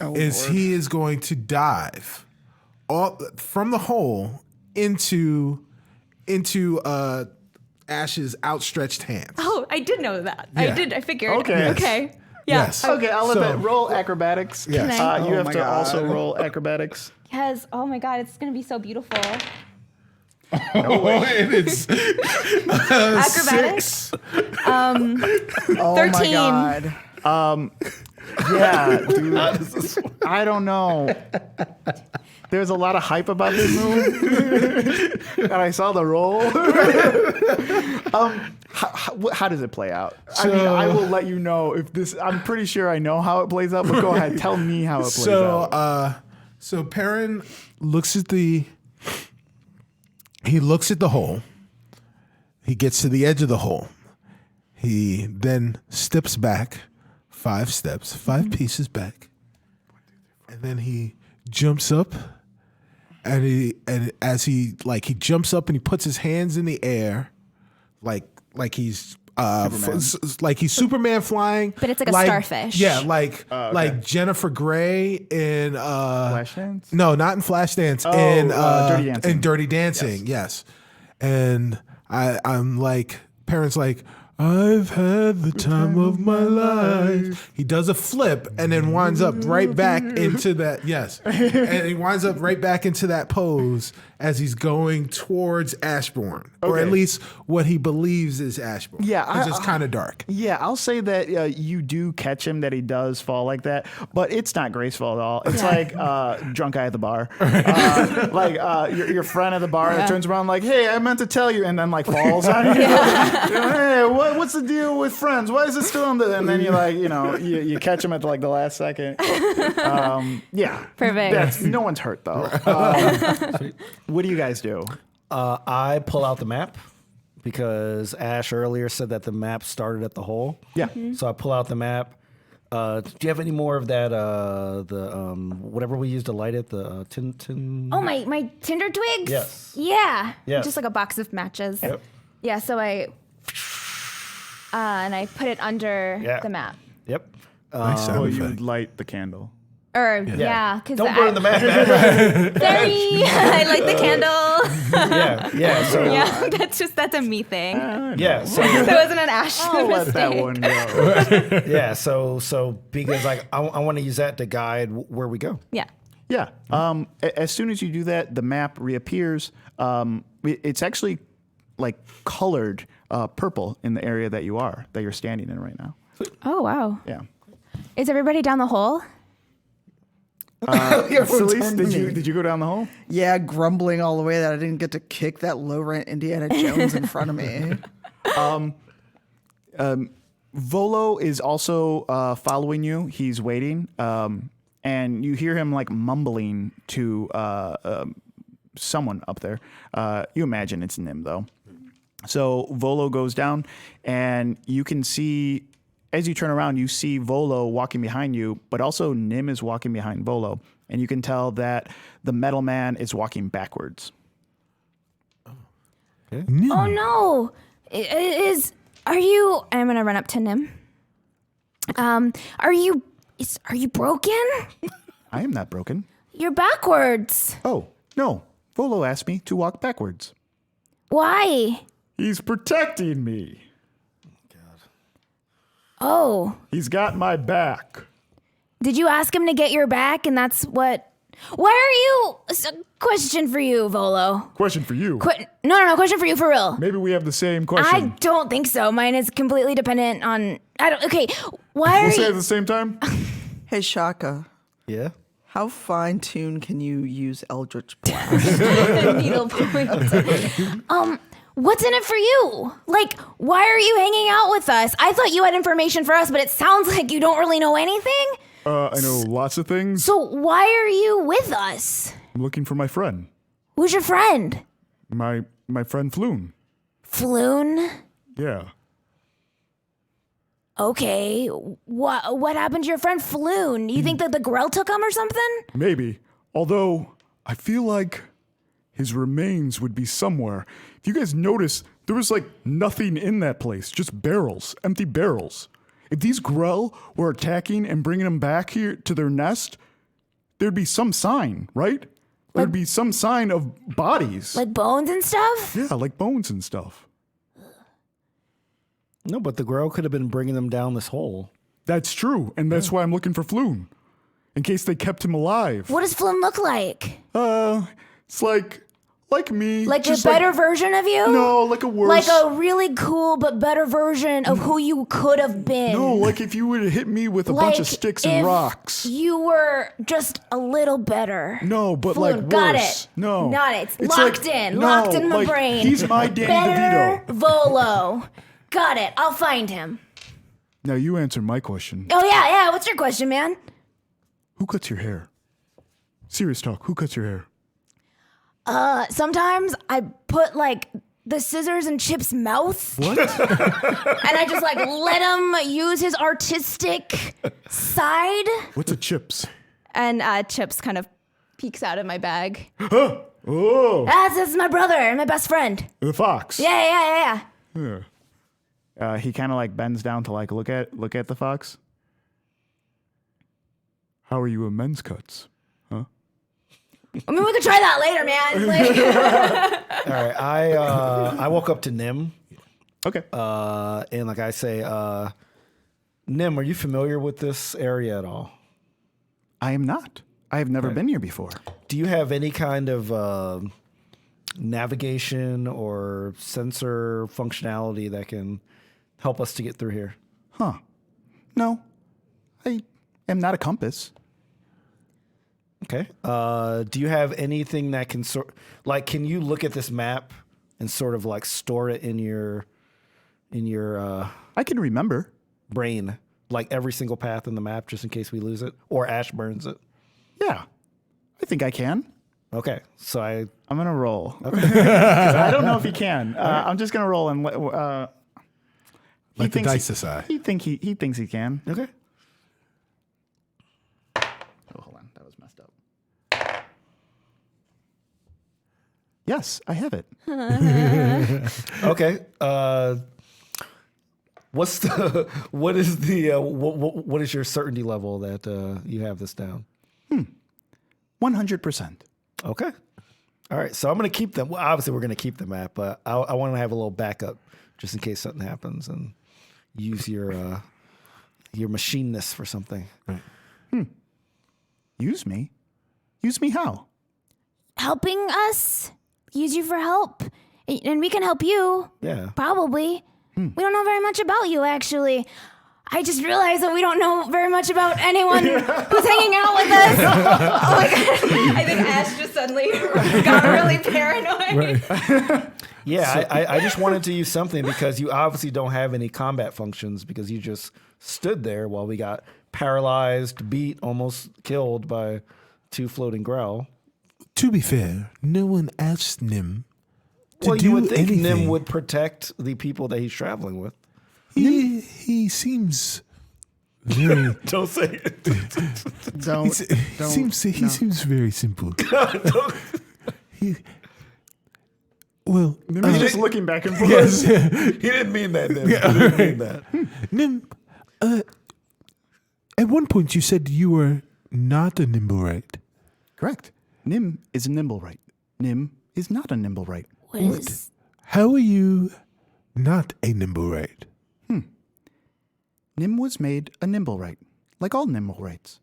is he is going to dive from the hole into Ash's outstretched hands. oh, I did know that. Yeah. I figured. Okay. Okay. Yeah. Yes. Okay, I'll let that roll acrobatics. Yes. Can I? You Oh have my to God. also roll acrobatics. Yes. Oh my God, it's going to be so beautiful. It's Acrobatics? Oh 13. my God. Yeah, dude. I don't know. There's a lot of hype about this move, and I saw the roll. How does it play out? I mean, I will let you know if this. I'm pretty sure I know how it plays out, but go ahead, tell me how it plays out. So Perrin looks at the hole. He gets to the edge of the hole. He then steps back 5 steps, 5 pieces back, and then he jumps up. And as he jumps up and he puts his hands in the air, like he's like he's Superman flying, But it's like a starfish. Yeah, like Jennifer Grey in Flashdance? No, not in Flashdance. In Dirty Dancing. In Dirty Dancing, yes. And I'm like, parents like, I've had the time of my life. He does a flip and then winds up right back into that. Yes. And he winds up right back into that pose as he's going towards Ashbourne, or at least what he believes is Ashbourne. Yeah, because it's kind of dark. Yeah, I'll say that you do catch him, that he does fall like that, but it's not graceful at all. It's like drunk guy at the bar. Your friend at the bar that turns around like, hey, I meant to tell you, and then like falls on you. Hey, what's the deal with friends? Why is it still on the... And then you catch him at the last second. Yeah. Perfect. No one's hurt though. What do you guys do? I pull out the map because Ash earlier said that the map started at the hole. Yeah. So I pull out the map. Do you have any more of that? Whatever we used to light it, the tin. Oh, my tinder twigs? Yes. Yeah. Yes. Just like a box of matches. Yep. Yeah, so I and I put it under the map. Yep. Nice sound You effect. light the candle. Or because Don't burn the map. Very. I like the candle. Yeah. So Yeah, that's a me thing. yeah. So That wasn't an Ash I'll let mistake. that one go. yeah. So because I want to use that to guide where we go. Yeah. Yeah. As soon as you do that, the map reappears. It's actually like colored purple in the area that you're standing in right now. Oh wow. Yeah. Is everybody down the hole? Solis, did you go down the hole? Yeah, grumbling all the way that I didn't get to kick that low rent Indiana Jones in front of me. Volo is also following you. He's waiting, and you hear him like mumbling to someone up there. You imagine it's Nim though. So Volo goes down, and you can see, as you turn around, you see Volo walking behind you, but also Nim is walking behind Volo, and you can tell that the metal man is walking backwards. Oh, no. Are you... I'm gonna run up to Nim. Are you broken? I am not broken. You're backwards. Oh, no. Volo asked me to walk backwards. Why? He's protecting me. Oh. He's got my back. Did you ask him to get your back and that's what... Why are you... Question for you, Volo. Question for you. No. Question for you, for real. Maybe we have the same question. I don't think so. Mine is completely dependent on... Okay, why are We'll say it you... at the same time. Hey, Shaka, Yeah. how fine-tuned can you use Eldritch Blast? Needle point. What's in it for you? Like, why are you hanging out with us? I thought you had information for us, but it sounds like you don't really know anything. I know lots of things. So why are you with us? I'm looking for my friend. Who's your friend? My friend Floon. Floon? Yeah. Okay. What happened to your friend Floon? You think that the Grell took him or something? Maybe. Although, I feel like his remains would be somewhere. If you guys notice, there was like nothing in that place, just barrels, empty barrels. If these Grell were attacking and bringing them back here to their nest, there'd be some sign, right? There'd be some sign of bodies. Like bones and stuff? Yeah, like bones and stuff. No, but the Grell could have been bringing them down this hole. That's true, and that's why I'm looking for Floon. In case they kept him alive. What does Floon look like? It's like me. Like a just better version of you? No, like a worse. Like a really cool but better version of who you could have been. No, like if you would have hit me with a bunch of sticks and if rocks. You were just a little better. No, but Floon, like worse. got it. No. Got it. It's Locked like- in. no, Locked in my like, brain. He's my Danny Better DeVito. Volo. Got it. I'll find him. Now you answer my question. Oh, yeah. What's your question, man? Who cuts your hair? Serious talk. Who cuts your hair? Sometimes I put, like, the scissors in Chip's mouth. What? And I just, like, let him use his artistic side. What's a chips? And Chips kind of peeks out of my bag. Oh, That's my brother and my best friend. the fox. Yeah. He kind of like bends down to like look at the fox. How are you in men's cuts? I mean, we could try that later, man. Like, All right, I walk up to Nim Okay. And like I say, Nim, are you familiar with this area at all? I am not. I have never been here before. Do you have any kind of navigation or sensor functionality that can help us to get through here? Huh. No. I am not a compass. Okay. Do you have anything that can can you look at this map and sort of like store it in your I can remember. brain, like every single path in the map, just in case we lose it, or Ash burns it? Yeah. I think I can. Okay. So I'm going to roll. Okay. 'Cause I don't know if he can. I'm just going to roll and Let the dice decide. He thinks he can. okay. Oh, hold on. That was messed up. Yes, I have it. Okay. What is your certainty level that you have this down? 100%. Okay. All right. So I'm going to keep them. Well, obviously, we're going to keep the map, but I want to have a little backup just in case something happens and use your machineness for something. Right. Use me? Use me how? Helping us? Use you for help? And we can help you. Yeah. Probably. We don't know very much about you, actually. I just realized that we don't know very much about anyone who's hanging out with us. Oh my god! I think Ash just suddenly got really paranoid. Yeah, I just wanted to use something because you obviously don't have any combat functions because you just stood there while we got paralyzed, beat, almost killed by 2 floating growl. To be fair, no one asked Nim to Well, do you would think anything. Nim would protect the people that he's traveling with. He seems very. Don't say it. Don't. He seems very simple. Well, He's just looking back and forth. yes, He didn't mean that, Nim. He didn't mean that. Nim. At one point, you said you were not a Nimblewright. Correct. Nim is a Nimblewright. Nim is not a Nimblewright. What is... How are you not a Nimblewright? Nim was made a Nimblewright, like all Nimblewrights.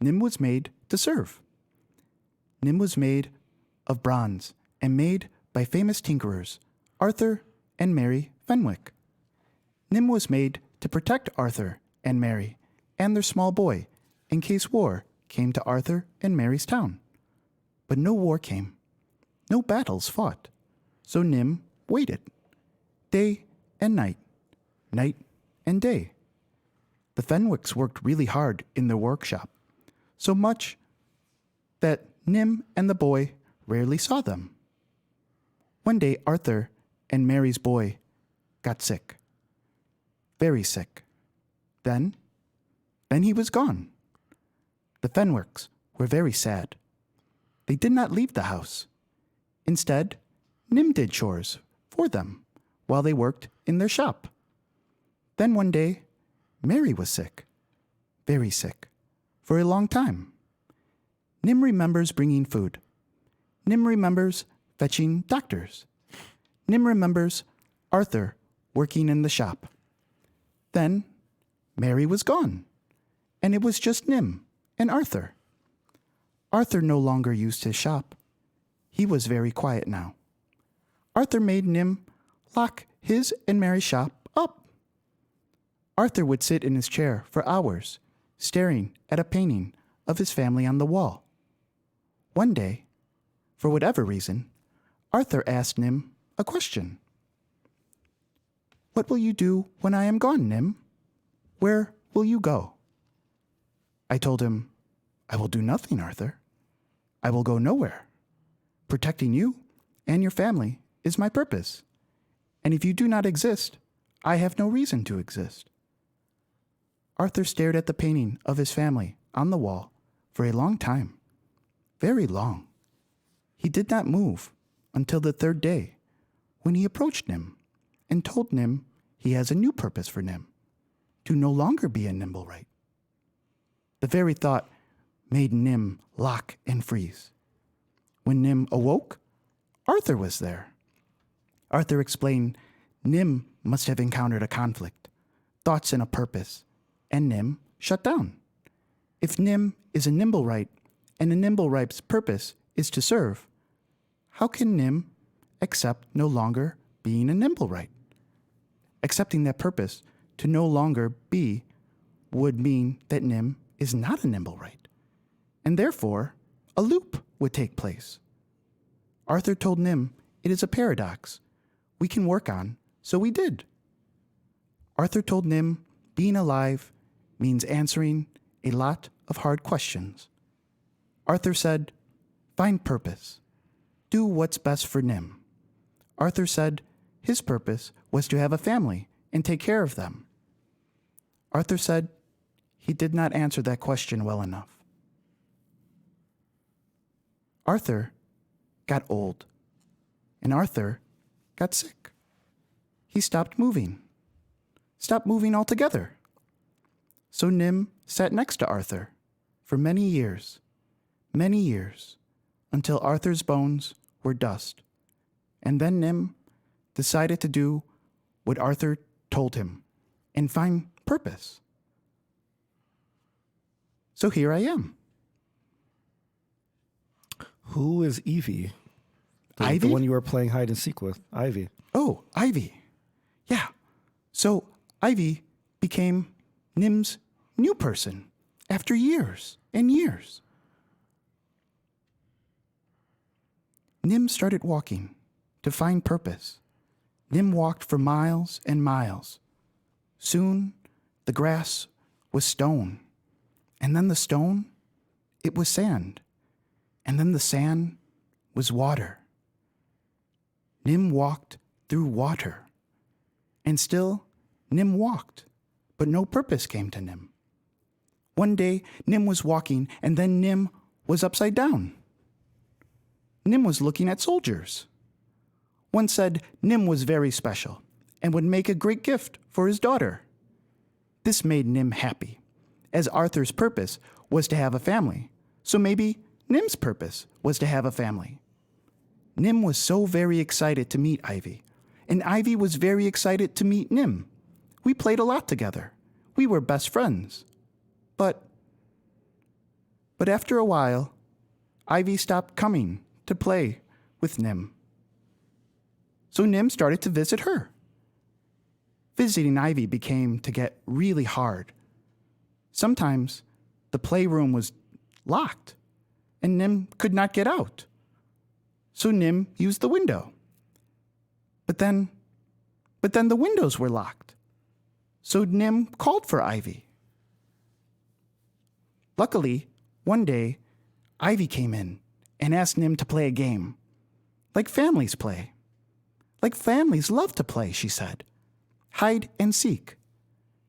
Nim was made to serve. Nim was made of bronze and made by famous tinkerers, Arthur and Mary Fenwick. Nim was made to protect Arthur and Mary and their small boy in case war came to Arthur and Mary's town. But no war came. No battles fought. So Nim waited. Day and night. Night and day. The Fenwicks worked really hard in their workshop. So much that Nim and the boy rarely saw them. One day Arthur and Mary's boy got sick. Very sick. Then he was gone. The Fenwicks were very sad. They did not leave the house. Instead, Nim did chores for them while they worked in their shop. Then one day, Mary was sick. Very sick. For a long time. Nim remembers bringing food. Nim remembers fetching doctors. Nim remembers Arthur working in the shop. Then Mary was gone, and it was just Nim and Arthur. Arthur no longer used his shop. He was very quiet now. Arthur made Nim lock his and Mary's shop up. Arthur would sit in his chair for hours, staring at a painting of his family on the wall. One day, for whatever reason, Arthur asked Nim a question. "What will you do when I am gone, Nim? Where will you go?" I told him, "I will do nothing, Arthur. I will go nowhere. Protecting you and your family is my purpose. And if you do not exist, I have no reason to exist." Arthur stared at the painting of his family on the wall for a long time. Very long. He did not move until the 3rd day, when he approached Nim and told Nim he has a new purpose for Nim, to no longer be a Nimblewright. The very thought made Nim lock and freeze. When Nim awoke, Arthur was there. Arthur explained Nim must have encountered a conflict, thoughts and a purpose, and Nim shut down. If Nim is a Nimblewright, and a Nimblewright's purpose is to serve, how can Nim accept no longer being a Nimblewright? Accepting that purpose to no longer be would mean that Nim is not a Nimblewright, and therefore a loop would take place. Arthur told Nim it is a paradox we can work on, so we did. Arthur told Nim being alive means answering a lot of hard questions. Arthur said, find purpose. Do what's best for Nim. Arthur said his purpose was to have a family and take care of them. Arthur said he did not answer that question well enough. Arthur got old, and Arthur got sick. He stopped moving altogether. So Nim sat next to Arthur for many years, until Arthur's bones were dust. And then Nim decided to do what Arthur told him and find purpose. So here I am. Who is Evie? Ivy? The one you were playing hide and seek with. Ivy. Oh, Ivy. Yeah. So Ivy became Nim's new person after years and years. Nim started walking to find purpose. Nim walked for miles and miles. Soon, the grass was stone. And then the stone, it was sand. And then the sand was water. Nim walked through water. And still, Nim walked, but no purpose came to Nim. One day, Nim was walking, and then Nim was upside down. Nim was looking at soldiers. One said Nim was very special and would make a great gift for his daughter. This made Nim happy, as Arthur's purpose was to have a family, so maybe Nim's purpose was to have a family. Nim was so very excited to meet Ivy, and Ivy was very excited to meet Nim. We played a lot together. We were best friends. But after a while, Ivy stopped coming to play with Nim. So Nim started to visit her. Visiting Ivy became to get really hard. Sometimes the playroom was locked, and Nim could not get out. So Nim used the window. But then the windows were locked. So Nim called for Ivy. Luckily, one day, Ivy came in and asked Nim to play a game. Like families play. Like families love to play, she said. Hide and seek.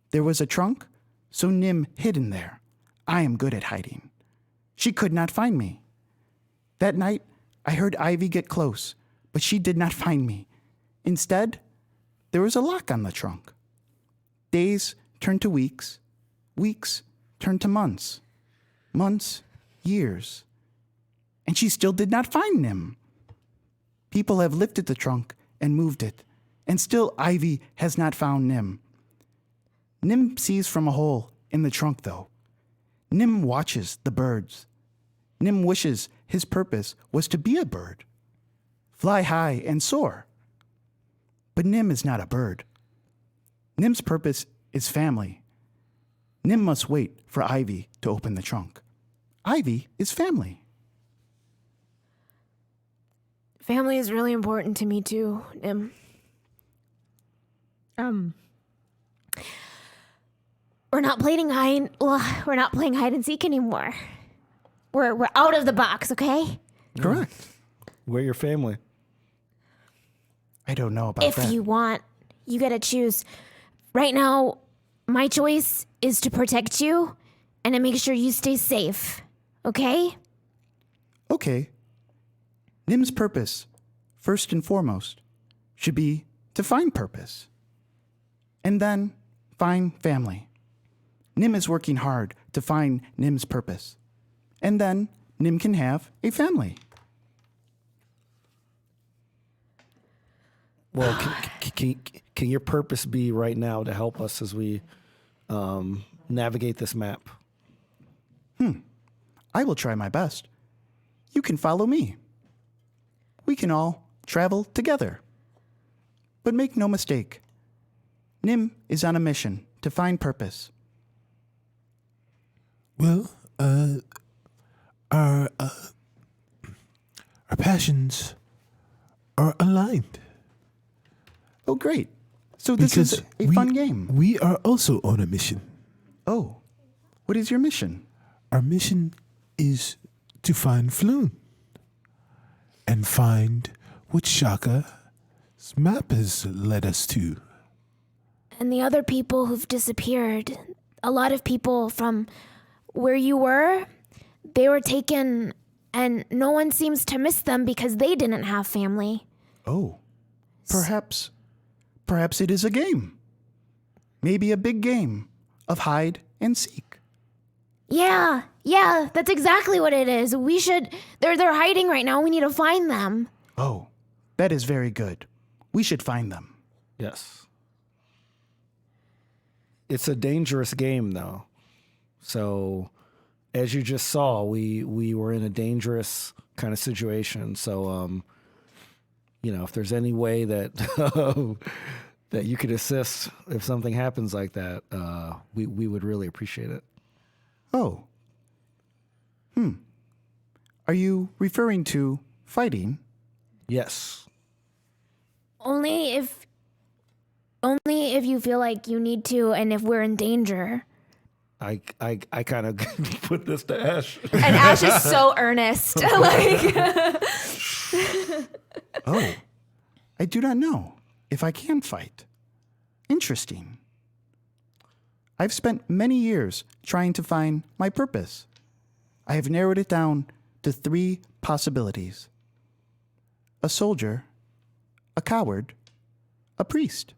There was a trunk, so Nim hid in there. I am good at hiding. She could not find me. That night, I heard Ivy get close, but she did not find me. Instead, there was a lock on the trunk. Days turned to weeks. Weeks turned to months. Months, years. And she still did not find Nim. People have lifted the trunk and moved it, and still Ivy has not found Nim. Nim sees from a hole in the trunk, though. Nim watches the birds. Nim wishes his purpose was to be a bird, fly high and soar. But Nim is not a bird. Nim's purpose is family. Nim must wait for Ivy to open the trunk. Ivy is family. Family is really important to me too, Nim. We're not playing hide and seek anymore. We're out of the box, okay? Correct. We're your family. I don't know about that. If you want, you gotta choose. Right now, my choice is to protect you and to make sure you stay safe, okay? Okay. Nim's purpose, first and foremost, should be to find purpose. And then find family. Nim is working hard to find Nim's purpose. And then Nim can have a family. Well, can your purpose be right now to help us as we navigate this map? I will try my best. You can follow me. We can all travel together. But make no mistake, Nim is on a mission to find purpose. Well, our passions are aligned. Oh, great. So this is a fun game. We are also on a mission. Oh, what is your mission? Our mission is to find Floon and find what Shaka's map has led us to. And the other people who've disappeared, a lot of people from where you were, they were taken, and no one seems to miss them because they didn't have family. Oh, perhaps it is a game. Maybe a big game of hide and seek. Yeah, that's exactly what it is. We should, they're hiding right now. We need to find them. Oh, that is very good. We should find them. Yes. It's a dangerous game, though. So, as you just saw, we were in a dangerous kind of situation. So, if there's any way that that you could assist if something happens like that, we would really appreciate it. Oh. Are you referring to fighting? Yes. Only if you feel like you need to, and if we're in danger. I kind of put this to Ash. And Ash is so earnest. Oh, I do not know if I can fight. Interesting. I've spent many years trying to find my purpose. I have narrowed it down to 3 possibilities: a soldier, a coward, a priest.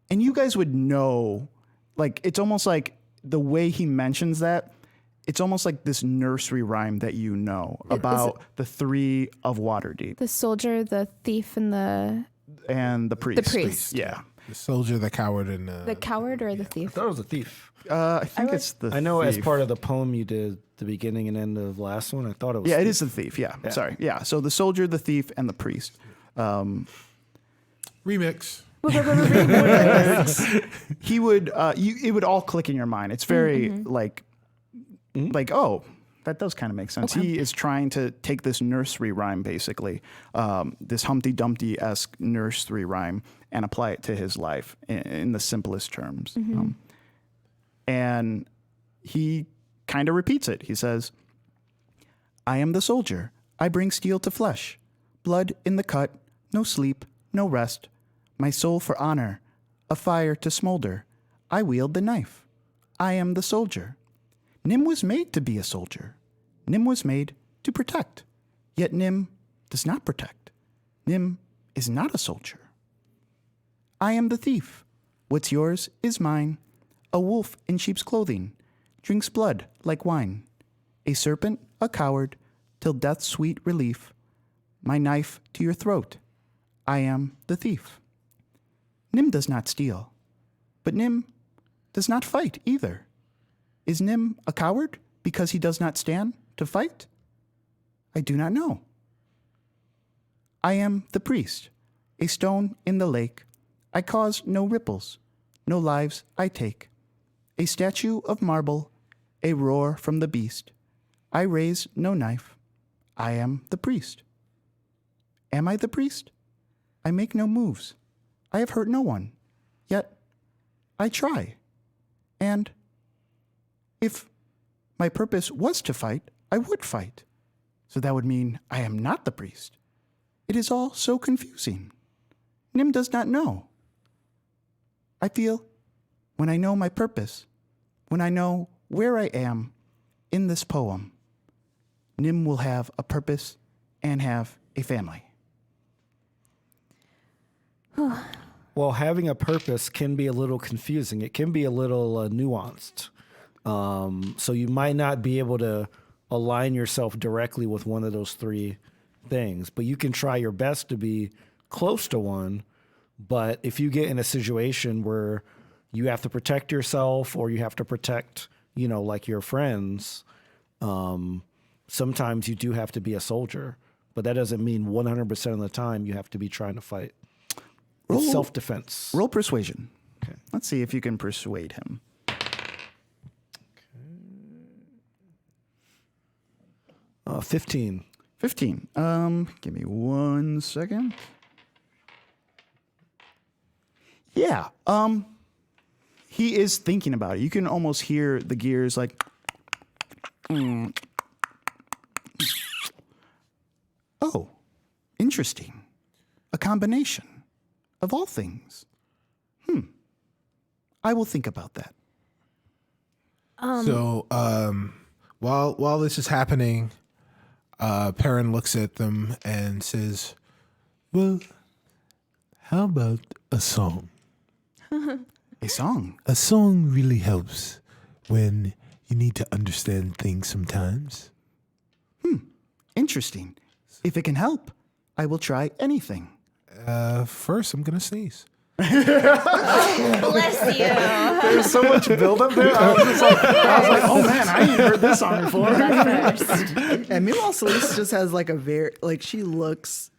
And you guys would know, like, it's almost like the way he mentions that, it's almost like this nursery rhyme that you know about the 3 of Waterdeep. The soldier, the thief, and the priest. The priest. Yeah. The soldier, the coward, and the coward or the I thief. thought it was a thief. I think it's the I know thief. as part of the poem you did the beginning and end of last one, I thought it was Yeah, it thief. is the thief. Yeah. Sorry. Yeah. So the soldier, the thief, and the priest. remix. He would, it would all click in your mind. It's very like, oh, that does kind of make sense. He is trying to take this nursery rhyme, basically, this Humpty Dumpty-esque nursery rhyme, and apply it to his life in the simplest terms. And he kind of repeats it. He says, I am the soldier. I bring steel to flesh, blood in the cut, no sleep, no rest, my soul for honor, a fire to smolder. I wield the knife. I am the soldier. Nim was made to be a soldier. Nim was made to protect. Yet Nim does not protect. Nim is not a soldier. I am the thief. What's yours is mine. A wolf in sheep's clothing drinks blood like wine. A serpent, a coward, till death's sweet relief. My knife to your throat. I am the thief. Nim does not steal, but Nim does not fight either. Is Nim a coward because he does not stand to fight? I do not know. I am the priest, a stone in the lake. I cause no ripples, no lives I take. A statue of marble, a roar from the beast. I raise no knife. I am the priest. Am I the priest? I make no moves. I have hurt no one. Yet I try. And if my purpose was to fight, I would fight. So that would mean I am not the priest. It is all so confusing. Nim does not know. I feel when I know my purpose, when I know where I am in this poem, Nim will have a purpose and have a family. Well, having a purpose can be a little confusing. It can be a little nuanced. So you might not be able to align yourself directly with one of those 3 things, but you can try your best to be close to one. But if you get in a situation where you have to protect yourself or you have to protect, like your friends, sometimes you do have to be a soldier. But that doesn't mean 100% of the time you have to be trying to fight. It's self-defense. Roll persuasion. Okay. Let's see if you can persuade him. 15. 15. Give me 1 second. Yeah. He is thinking about it. You can almost hear the gears like. Oh, interesting. A combination of all things. I will think about that. So while this is happening, Perrin looks at them and says, "Well, how about a song? A song. A song really helps when you need to understand things sometimes." Interesting. If it can help, I will try anything. First, I'm gonna sneeze. Bless you. There's so much buildup there. I was like, oh man, I ain't heard this song before. And meanwhile, Solis just has like a very, like she looks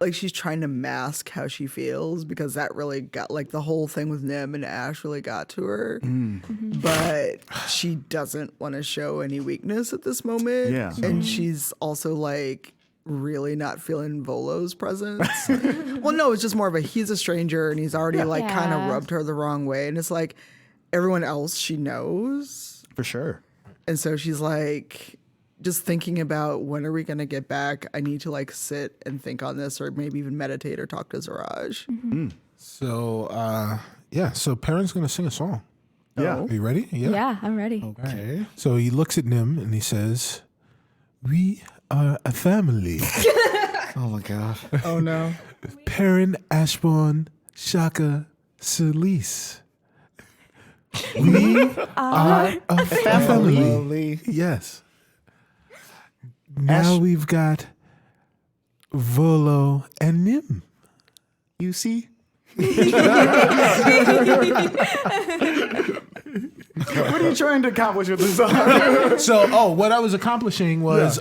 like she's trying to mask how she feels because that really got, like the whole thing with Nim and Ash really got to her. But she doesn't want to show any weakness at this moment. Yeah. And she's also like really not feeling Volo's presence. Well, no, it's just more of a he's a stranger and he's already like kind of Yeah. rubbed her the wrong way. And it's like everyone else she knows. For sure. And so she's like just thinking about when are we going to get back? I need to like sit and think on this or maybe even meditate or talk to Zaraj. So so Perrin's gonna sing a song. Yeah. Are you ready? Yeah, I'm ready. Okay. So he looks at Nim and he says, "We are a family. Oh my God. Oh no. Perrin, Ashbourne, Shaka, Solis. We are a family." Lovely. Yes. Now we've got Volo and Nim. You see? What are you trying to accomplish with this song? So, what I was accomplishing was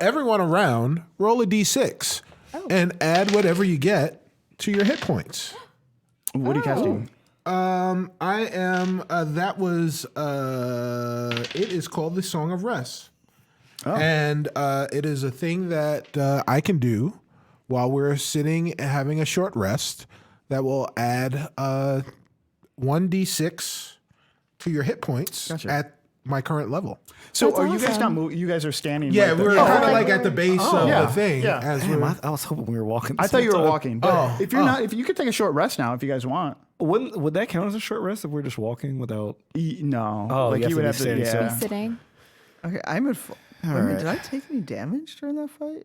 everyone around roll a d6 and add whatever you get to your hit points. What are you casting? I am. That was. It is called the Song of Rest, and it is a thing that I can do while we're sitting and having a short rest. That will add 1d6 to your hit points at my current level. So That's are you guys awesome. not moving? You guys are standing. Yeah, right there. we're kind of like at the base of yeah, the thing. yeah. As Damn, we're, I was hoping we were walking. I this thought you whole were time. walking, but if you're not, if you could take a short rest now, if you guys want. Would that count as a short rest if we're just walking without? No. Oh, like you you would have have to to. be standing Yeah. Sitting. Okay, I'm at full. Wait a minute, did I take any damage during that fight?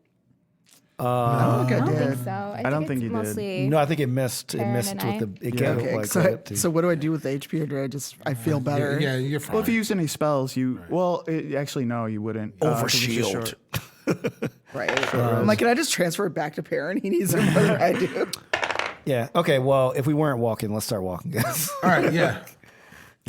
I I don't don't think I think did. so. I don't think think it's you did. mostly No, I think it missed. It Aaron missed and with I. the. It can't Okay, look like so, that. too. so what do I do with the HP or do I feel better? yeah, you're fine. Well, if you use any spells, you actually no, you wouldn't. 'cause it's just Overshield. short. Right. I'm like, can I just transfer it back to Perrin? He needs it more than I do. Yeah. Okay. Well, if we weren't walking, let's start walking, guys. All right, yeah.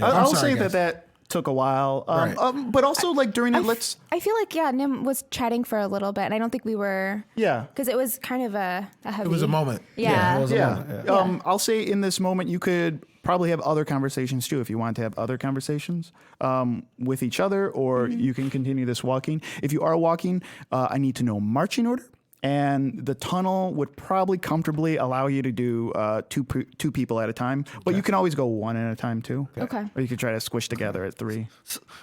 I'll sorry, say guys. that took a while. Right. But also like during it, let's. I feel like Nim was chatting for a little bit, and I don't think we were. Yeah. Because it was kind of a heavy. It was a moment. Yeah. it was a Yeah. moment, I'll say in this moment you could probably have other conversations too if you want to have other conversations with each other, or you can continue this walking. If you are walking, I need to know marching order. And the tunnel would probably comfortably allow you to do two people at a time, but you can always go one at a time too. Okay. Or you could try to squish together at 3.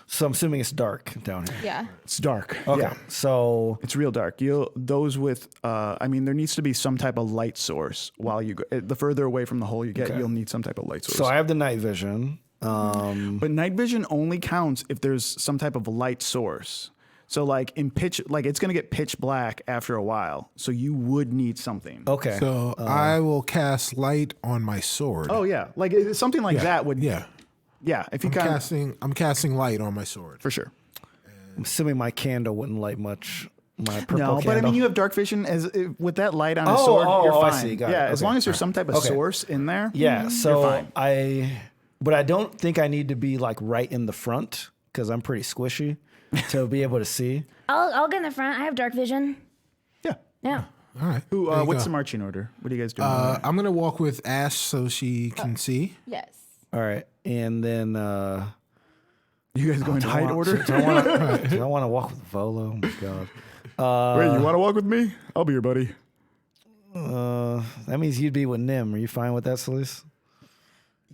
So I'm assuming it's dark down here. Yeah. It's dark. Okay. Yeah. So It's real dark. Those with, there needs to be some type of light source while you go. The further away from the hole you get, you'll need some type of light source. I have the night vision. But night vision only counts if there's some type of light source. So like it's gonna get pitch black after a while. So you would need something. Okay. So I will cast light on my sword. Oh yeah, like something like that would. Yeah. Yeah. If you I'm casting light on my sword. for sure. I'm assuming my candle wouldn't light much purple No, candle? but I mean, you have dark vision with that light on his sword. You're I fine. see. Got it. Yeah, as Okay. long as there's some type of source in there. Yeah, so fine. but I don't think I need to be like right in the front because I'm pretty squishy to be able to see. I'll get in the front. I have dark vision. Yeah. Yeah. All right. Who? there you What's go. the marching order? What are you guys doing? I'm gonna walk with Ash so she can see. Yes. All right, and then you guys going height order? do I want to walk with Volo? Oh my god. Wait, you want to walk with me? I'll be your buddy. That means you'd be with Nim. Are you fine with that, Solis?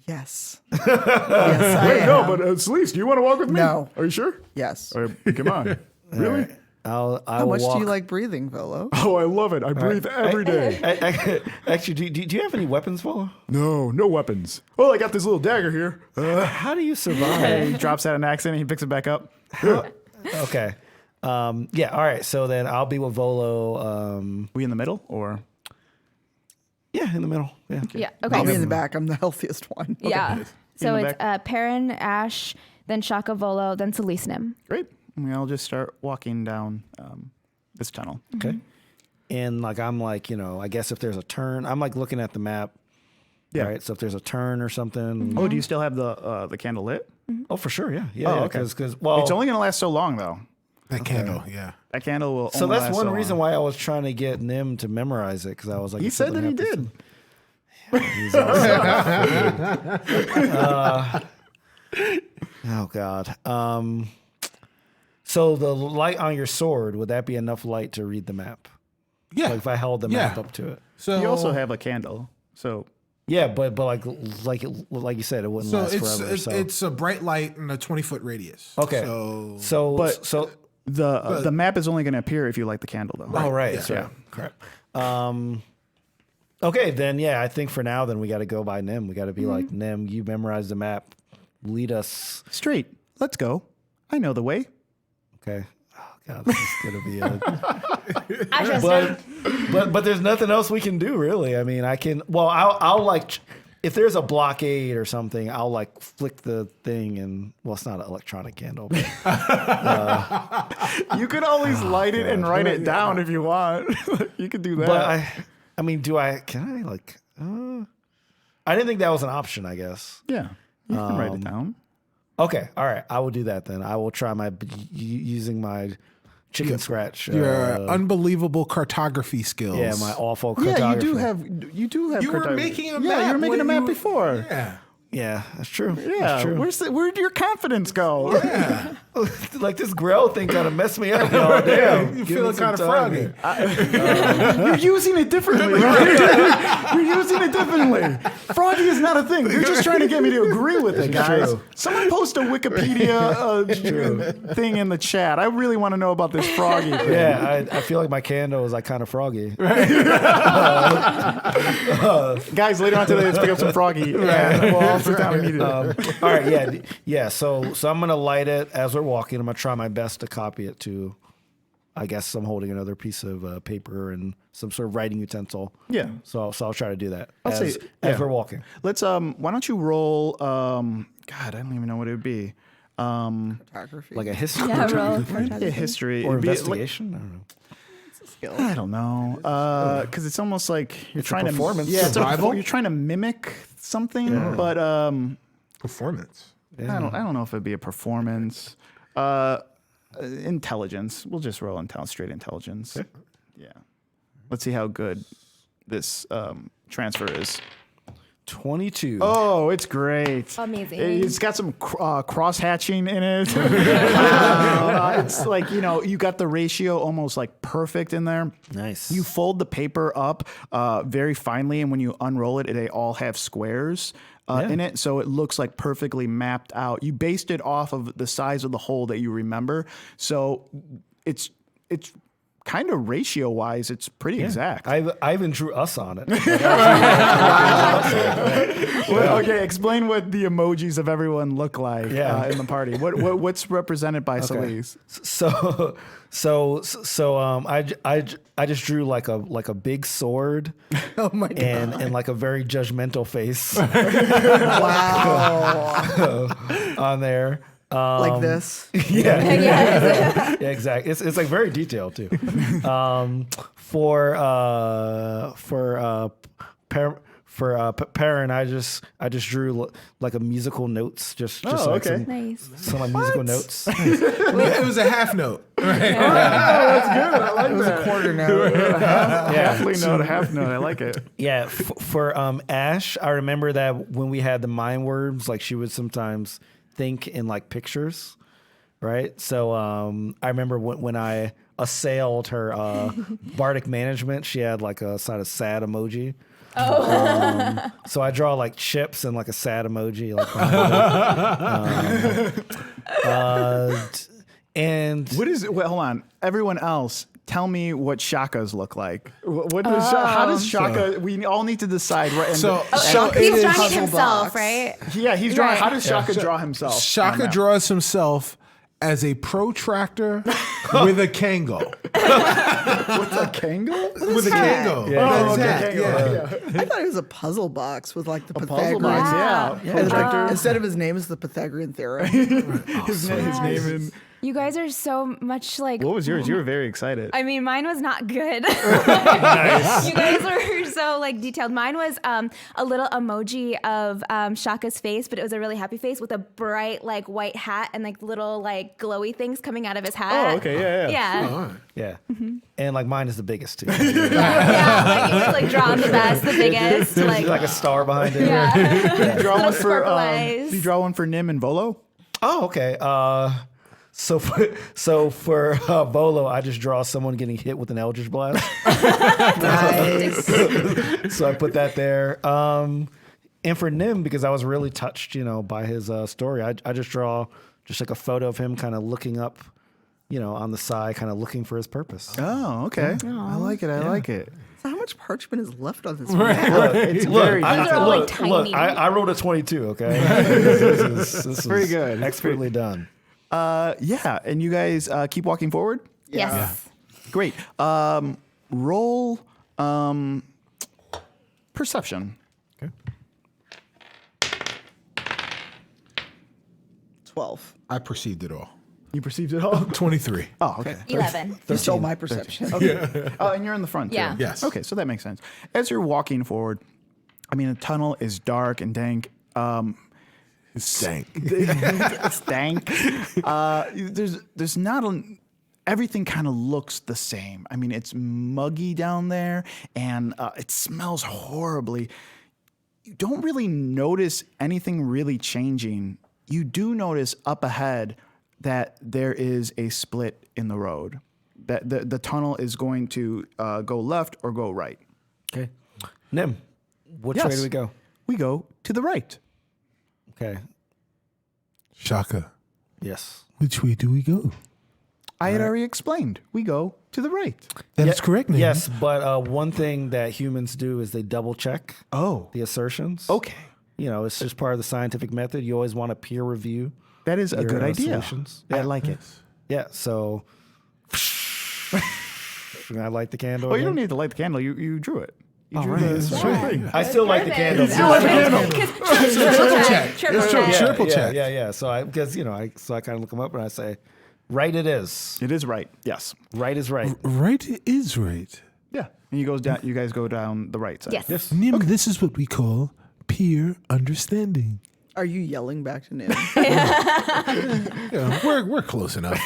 Yes. Yes, I Wait, am. no, but Celeste, do you want to walk with me? No. Are you sure? Yes. All right, come on. Really? Right. I How will much walk. do you like breathing, Volo? Oh, I love it. I breathe every day. Actually, do you have any weapons, Volo? No, no weapons. Well, I got this little dagger here. How do you survive? He drops out an accent and he picks it back up. Okay. Yeah. All right. So then I'll be with Volo. We in the middle or? Yeah, in the middle. Yeah. Yeah. Okay. I'll be in the back. I'm the healthiest one. Yeah. So In the it's Perrin, Ash, then Shaka Volo, then Solisnim. Great. We all just start walking down this tunnel. Okay. And like I'm like, I guess if there's a turn, I'm like looking at the map. Yeah. Right. So if there's a turn or something. Oh, do you still have the candle lit? Oh, for sure. Yeah. Yeah. Oh, yeah, okay. Because well, It's only going to last so long, though. That candle, yeah. That candle will. so only that's last one so reason long. why I was trying to get Nim to memorize it because I was like, He if said that something he happens did. He's awesome. Oh God. So the light on your sword, would that be enough light to read the map? Yeah. Like if I held the map up to it. So You also have a candle, so Yeah, but like you said, it wouldn't so last it's forever. So it's a bright light in a 20-foot radius. okay. So So the map is only going to appear if you light the candle, though. oh right, yeah. so crap. Okay, then yeah, I think for now, then we got to go by Nim. We got to be like Nim. You memorize the map, lead us. Straight. Let's go. I know the way. Okay. Oh God, this is gonna be a. I just But there's nothing else we can do really. I mean, I can. Well, I'll like. If there's a blockade or something, I'll like flick the thing and well, it's not an electronic candle. But, You could always light it and write it down if you want. You could do that. but I mean, can I like? I didn't think that was an option. I guess. yeah, you can write it down. Okay, all right. I will do that then. I will try using my chicken scratch. your unbelievable cartography skills. Yeah, my awful Yeah, cartography. you do have. You were cartography. making a Yeah, map you were making when a map you- before. Yeah. Yeah, that's true. Yeah, That's true. where'd your confidence go? Like this grill thing kind of messed me up. Oh, damn. You Give feeling me some kind of time froggy. here. You're using it differently, right? You're using it differently. Froggy is not a thing. You're just trying to get me to agree with it, guys. true. Someone post a Wikipedia thing in the chat. I really want to know about this froggy thing. Yeah, I feel like my candle is like kind of froggy. Guys, later on today, let's pick up some froggy. And we'll all sit down and eat it. All right, yeah. So I'm gonna light it as we're walking. I'm gonna try my best to copy it to. I guess I'm holding another piece of paper and some sort of writing utensil. Yeah. So I'll try to do that I'll as say- yeah. we're walking. Let's why don't you roll God, I don't even know what it would be. Photography. Like a history Yeah, roll. Yeah, history or It'd be like- investigation. I don't know. I don't know, because it's almost like you're It's a trying performance. to yeah, Survival? you're trying to mimic something, but Performance. I don't know if it'd be a performance. Intelligence. We'll just roll straight intelligence. Yeah. Let's see how good this transfer is. 22. Oh, it's great. Amazing. It's got some cross hatching in it. It's like, you got the ratio almost like perfect in there. Nice. You fold the paper up very finely, and when you unroll it, they all have squares in it, so it looks like perfectly mapped out. You based it off of the size of the hole that you remember, so it's kind of ratio-wise, it's pretty exact. I even drew us on it. Well, okay, explain what the emojis of everyone look like Yeah. in the party. What's represented by Solis? I just drew like a big sword. Oh my God. And like a very judgmental face Wow. on there. Like this. Yeah, exactly. It's like very detailed too. For Perrin, I just drew like a musical notes, just like okay. Nice. some like musical notes. It was a half note. Right? I like It was a quarter note. half note. I like it. Yeah, for Ash, I remember that when we had the mind words, like she would sometimes think in like pictures, right? So I remember when I assailed her bardic management, she had like a sort of sad emoji. So I draw like chips and like a sad emoji, like and What is? Wait, hold on. Everyone else, tell me what Shaka's look like. What does? How does Shaka? We all need to decide. Right. And So- Shaka He's is drawing it puzzle himself, box. right? Yeah, he's drawing. Right. How does Shaka draw himself? on Shaka that? draws himself as a protractor with a Kango. What's a Kango? With a Kango. Oh, His okay, hat, Kango. yeah. I thought it was a puzzle box with like the Puzzle Pythagorean. box, yeah. And like, Protractor. instead of his name is the Pythagorean theorem. His name in. You guys are so much like. What was yours? You were very excited. I mean, mine was not good. You guys were so like detailed. Mine was a little emoji of Shaka's face, but it was a really happy face with a bright like white hat and like little like glowy things coming out of his hat. Oh, okay, yeah. yeah, and like mine is the biggest too. Yeah, like it was like drawn the best, the biggest, like a star behind it. yeah. Did you draw one for? sparkle eyes. Did you draw one for Nim and Volo? Oh, okay. So for Volo, I just draw someone getting hit with an Eldritch Blast. Nice. So I put that there. And for Nim, because I was really touched, by his story, I just draw just like a photo of him kind of looking up, on the side, kind of looking for his purpose. Oh, okay. I like it. I like it. So how much parchment is left on this? It's very. Those are all, like, tiny. I rolled a 22. Okay, this is Very good. expertly done. Yeah, and you guys keep walking forward. Yes. Great. Roll perception. Okay. 12. I perceived it all. You perceived it all. 23. Oh, okay. 11. You stole my perception. Okay. Oh, and you're in the front. Yeah. Too. Yes. Okay, so that makes sense. As you're walking forward, I mean, the tunnel is dark and dank. Stank. It's dank. There's not everything kind of looks the same. I mean, it's muggy down there, and it smells horribly. You don't really notice anything really changing. You do notice up ahead that there is a split in the road. That the tunnel is going to go left or go right. Okay. Nim, which Yes. way do we go? We go to the right. Okay. Shaka, Yes. which way do we go? I had already explained. We go to the right. That is correct, Nick. Yes, but one thing that humans do is they double check Oh, the assertions. okay. It's just part of the scientific method. You always want to peer review. That is a your good idea. solutions. I Yeah. like it. Yeah, so I light the candle. Oh, you again? don't need to light the candle. You drew it. You drew right. the That's same right. thing. I still light the candle. Triple check. Triple check. Yeah. So I kind of look them up and I say, right it is. It is right. Yes. Right is right. Right is right. Yeah. And you guys go down the right side. Yes. Nim, this is what we call peer understanding. Are you yelling back to Nim? Yeah, we're close enough.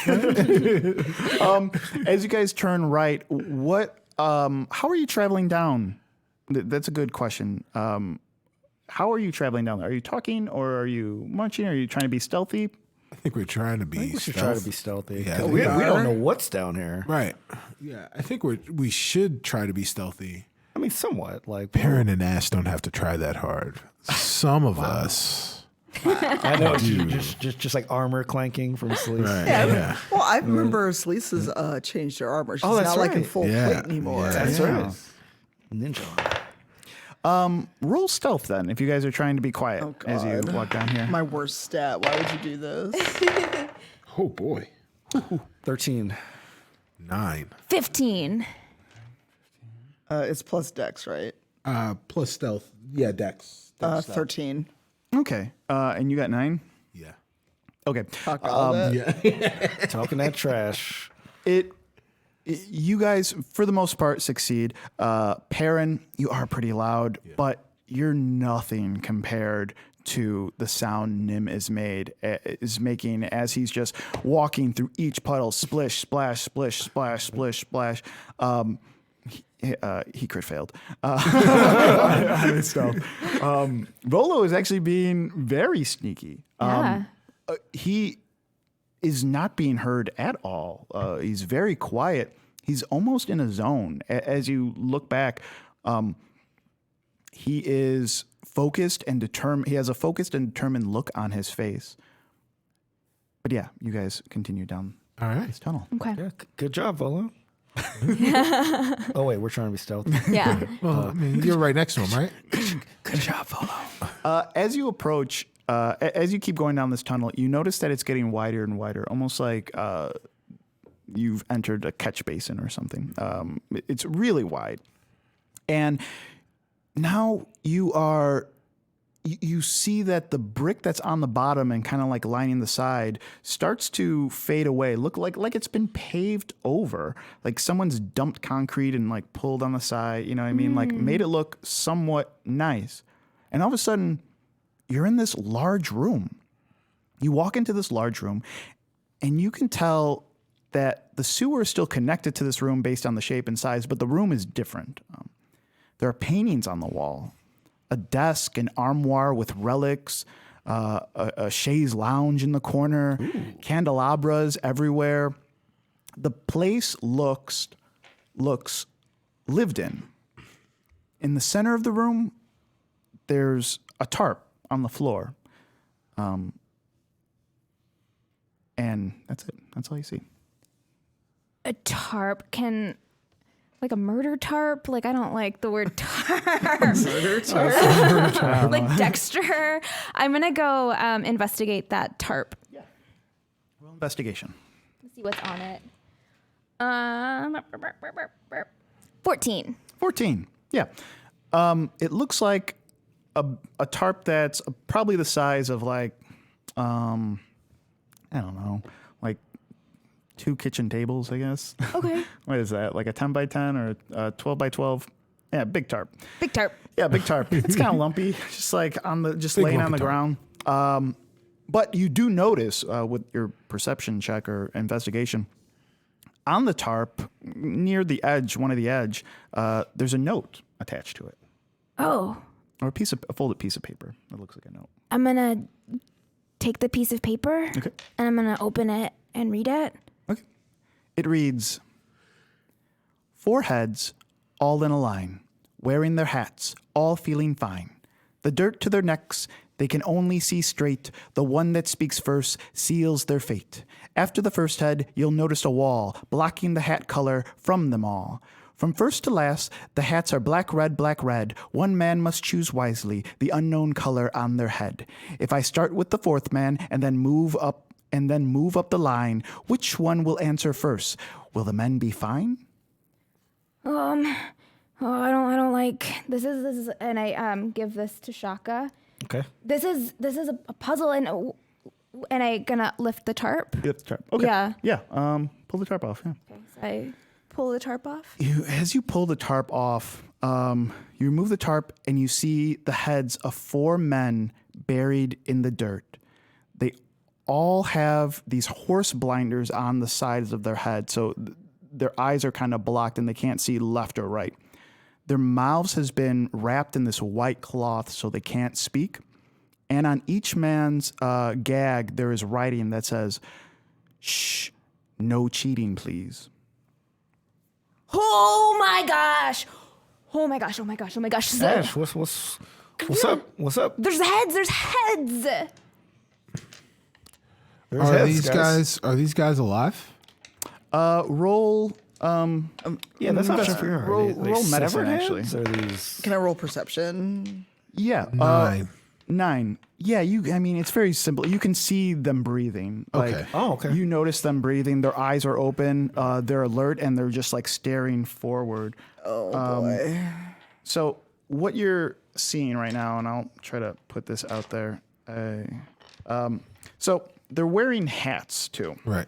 As you guys turn right, how are you traveling down? That's a good question. How are you traveling down there? Are you talking or are you munching? Are you trying to be stealthy? I think we're trying to be We should try to be stealthy. Yeah, we don't know what's down here. Right. Yeah, I think we should try to be stealthy. I mean, somewhat. Like Perrin and Ash don't have to try that hard. Some of us. I know, just like armor clanking from sleep. Right. Yeah. Well, I remember Selisa's changed her armor. She's that's not like in right. full Yeah. plate anymore. Yeah. That's right. Ninja armor. Roll stealth then, if you guys are trying to be quiet Oh, as you God. walk down here. My worst stat. Why would you do this? Oh boy. 13. 9. 15. It's plus dex, right? Plus stealth. Yeah, Dex. 13. Okay. And you got 9? Yeah. Okay. Talk all that. Talking that trash. You guys, for the most part, succeed. Perrin, you are pretty loud, but you're nothing compared to the sound Nim is making as he's just walking through each puddle. Splish, splash, splish, splash, splish, splash. He crit failed on his stealth. Volo is actually being very sneaky. He is not being heard at all. He's very quiet. He's almost in a zone. As you look back, he is focused and determined. He has a focused and determined look on his face. But yeah, you guys continue down this tunnel. Okay. Yeah, good job, Volo. Oh wait, we're trying to be stealthy. Yeah. Well, I mean, you're right next to him, right? Good job, Volo. As you approach, as you keep going down this tunnel, you notice that it's getting wider and wider, almost like you've entered a catch basin or something. It's really wide. And now you see that the brick that's on the bottom and kind of like lining the side starts to fade away. Look like it's been paved over. Like someone's dumped concrete and like pulled on the side, you know what I mean? Like made it look somewhat nice. And all of a sudden, you're in this large room. You walk into this large room and you can tell that the sewer is still connected to this room based on the shape and size, but the room is different. There are paintings on the wall, a desk, an armoire with relics, a chaise lounge in the corner, candelabras everywhere. The place looks lived in. In the center of the room, there's a tarp on the floor. And that's it. That's all you see. A tarp like a murder tarp? Like, I don't like the word tarp. Murder tarp. Like Dexter. I'm going to go investigate that tarp. Yeah. Roll investigation. Let's see what's on it. 14. 14. Yeah. It looks like a tarp that's probably the size of like, I don't know, like 2 kitchen tables, I guess. Okay. What is that? Like a 10 by 10 or a 12 by 12? Yeah, big tarp. Big tarp. Yeah, big tarp. It's kind of lumpy, just like laying on the ground. But you do notice with your perception check or investigation, on the tarp near the edge, one of the edge, there's a note attached to it. Oh. Or a folded piece of paper. It looks like a note. I'm gonna take the piece of paper and I'm gonna open it and read it. Okay. It reads, 4 heads, all in a line, wearing their hats, all feeling fine. The dirt to their necks, they can only see straight. The one that speaks first seals their fate. After the first head, you'll notice a wall, blocking the hat color from them all. From first to last, the hats are black, red, black, red. One man must choose wisely, the unknown color on their head. If I start with the 4th man and then move up the line, which one will answer first? Will the men be fine? I don't like this is and I give this to Shaka. Okay. This is a puzzle and I gonna lift the tarp. You lift the tarp. Okay. Yeah. Yeah. Pull the tarp off. Yeah. Okay, so I pull the tarp off. As you pull the tarp off, you remove the tarp and you see the heads of 4 men buried in the dirt. They all have these horse blinders on the sides of their head, so their eyes are kind of blocked and they can't see left or right. Their mouths has been wrapped in this white cloth so they can't speak. And on each man's gag, there is writing that says, "Shh, no cheating, please." Oh my gosh! Oh my gosh! Oh my gosh! Oh my gosh! So, Ash, what's up? What's up? there's heads! There's heads! There's Are heads, these guys alive? Roll. Yeah, that's not sure. Roll medicine, severed actually. heads, or these? Can I roll perception? Yeah. 9. 9. Yeah, I mean, it's very simple. You can see them breathing. Okay. Like, Oh, okay. You notice them breathing. Their eyes are open. They're alert, and they're just like staring forward. Oh boy. So what you're seeing right now, and I'll try to put this out there. So they're wearing hats too. Right.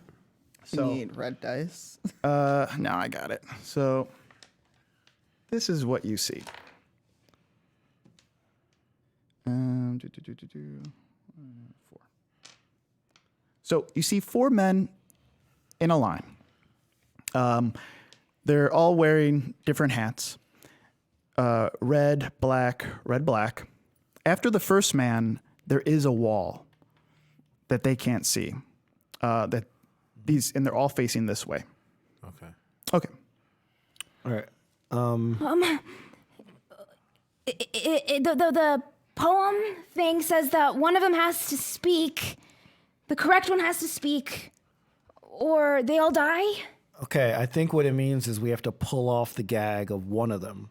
You need red dice. No, I got it. So this is what you see. 4. So you see 4 men in a line. They're all wearing different hats. Red, black, red, black. After the first man, there is a wall that they can't see. And they're all facing this way. Okay. Okay. All right. The poem thing says that one of them has to speak. The correct one has to speak, or they all die. Okay, I think what it means is we have to pull off the gag of one of them.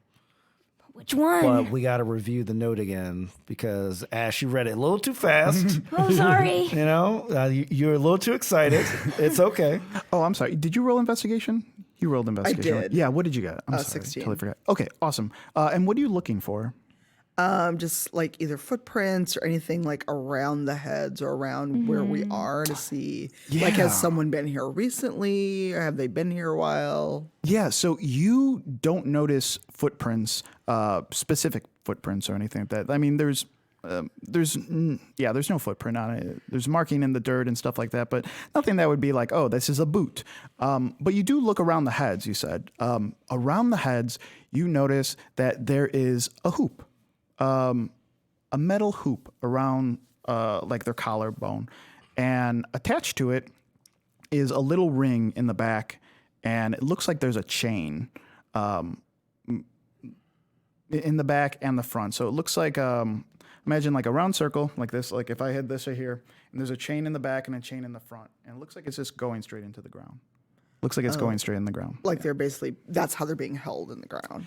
Which one? But we got to review the note again because Ash, you read it a little too fast. Oh, sorry. You know, you're a little too excited. It's okay. Oh, I'm sorry. Did you roll investigation? You rolled investigation. did. Yeah, what did you get? I'm sorry. 16. Totally forgot. Okay, awesome. And what are you looking for? Just like either footprints or anything like around the heads or around where we are to see. Like, Yeah. has someone been here recently or have they been here a while? Yeah, so you don't notice footprints, specific footprints or anything like that. I mean, there's no footprint on it. There's marking in the dirt and stuff like that, but nothing that would be like, oh, this is a boot. But you do look around the heads, you said. Around the heads, you notice that there is a hoop, a metal hoop around like their collarbone. And attached to it is a little ring in the back, and it looks like there's a chain in the back and the front. So it looks like, imagine like a round circle like this, like if I had this right here, and there's a chain in the back and a chain in the front, and it looks like it's just going straight into the ground. Looks like it's going straight in the ground. Like they're basically, that's how they're being held in the ground.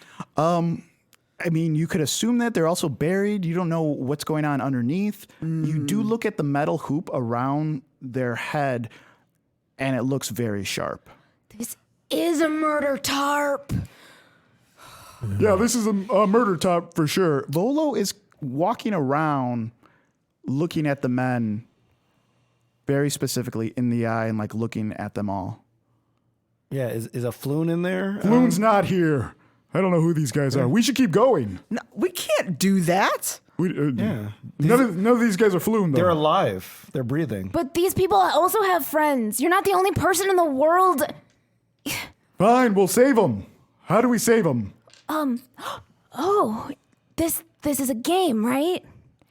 I mean, you could assume that they're also buried. You don't know what's going on underneath. You do look at the metal hoop around their head, and it looks very sharp. This is a murder tarp. Yeah, this is a murder top for sure. Volo is walking around looking at the men very specifically in the eye and like looking at them all. Yeah, is a Floon in there? Loon's not here. I don't know who these guys are. We should keep going. No, we can't do that. Yeah. None of these guys are Floon, though. They're alive. They're breathing. But these people also have friends. You're not the only person in the world. Fine, we'll save them. How do we save them? Oh, this is a game, right?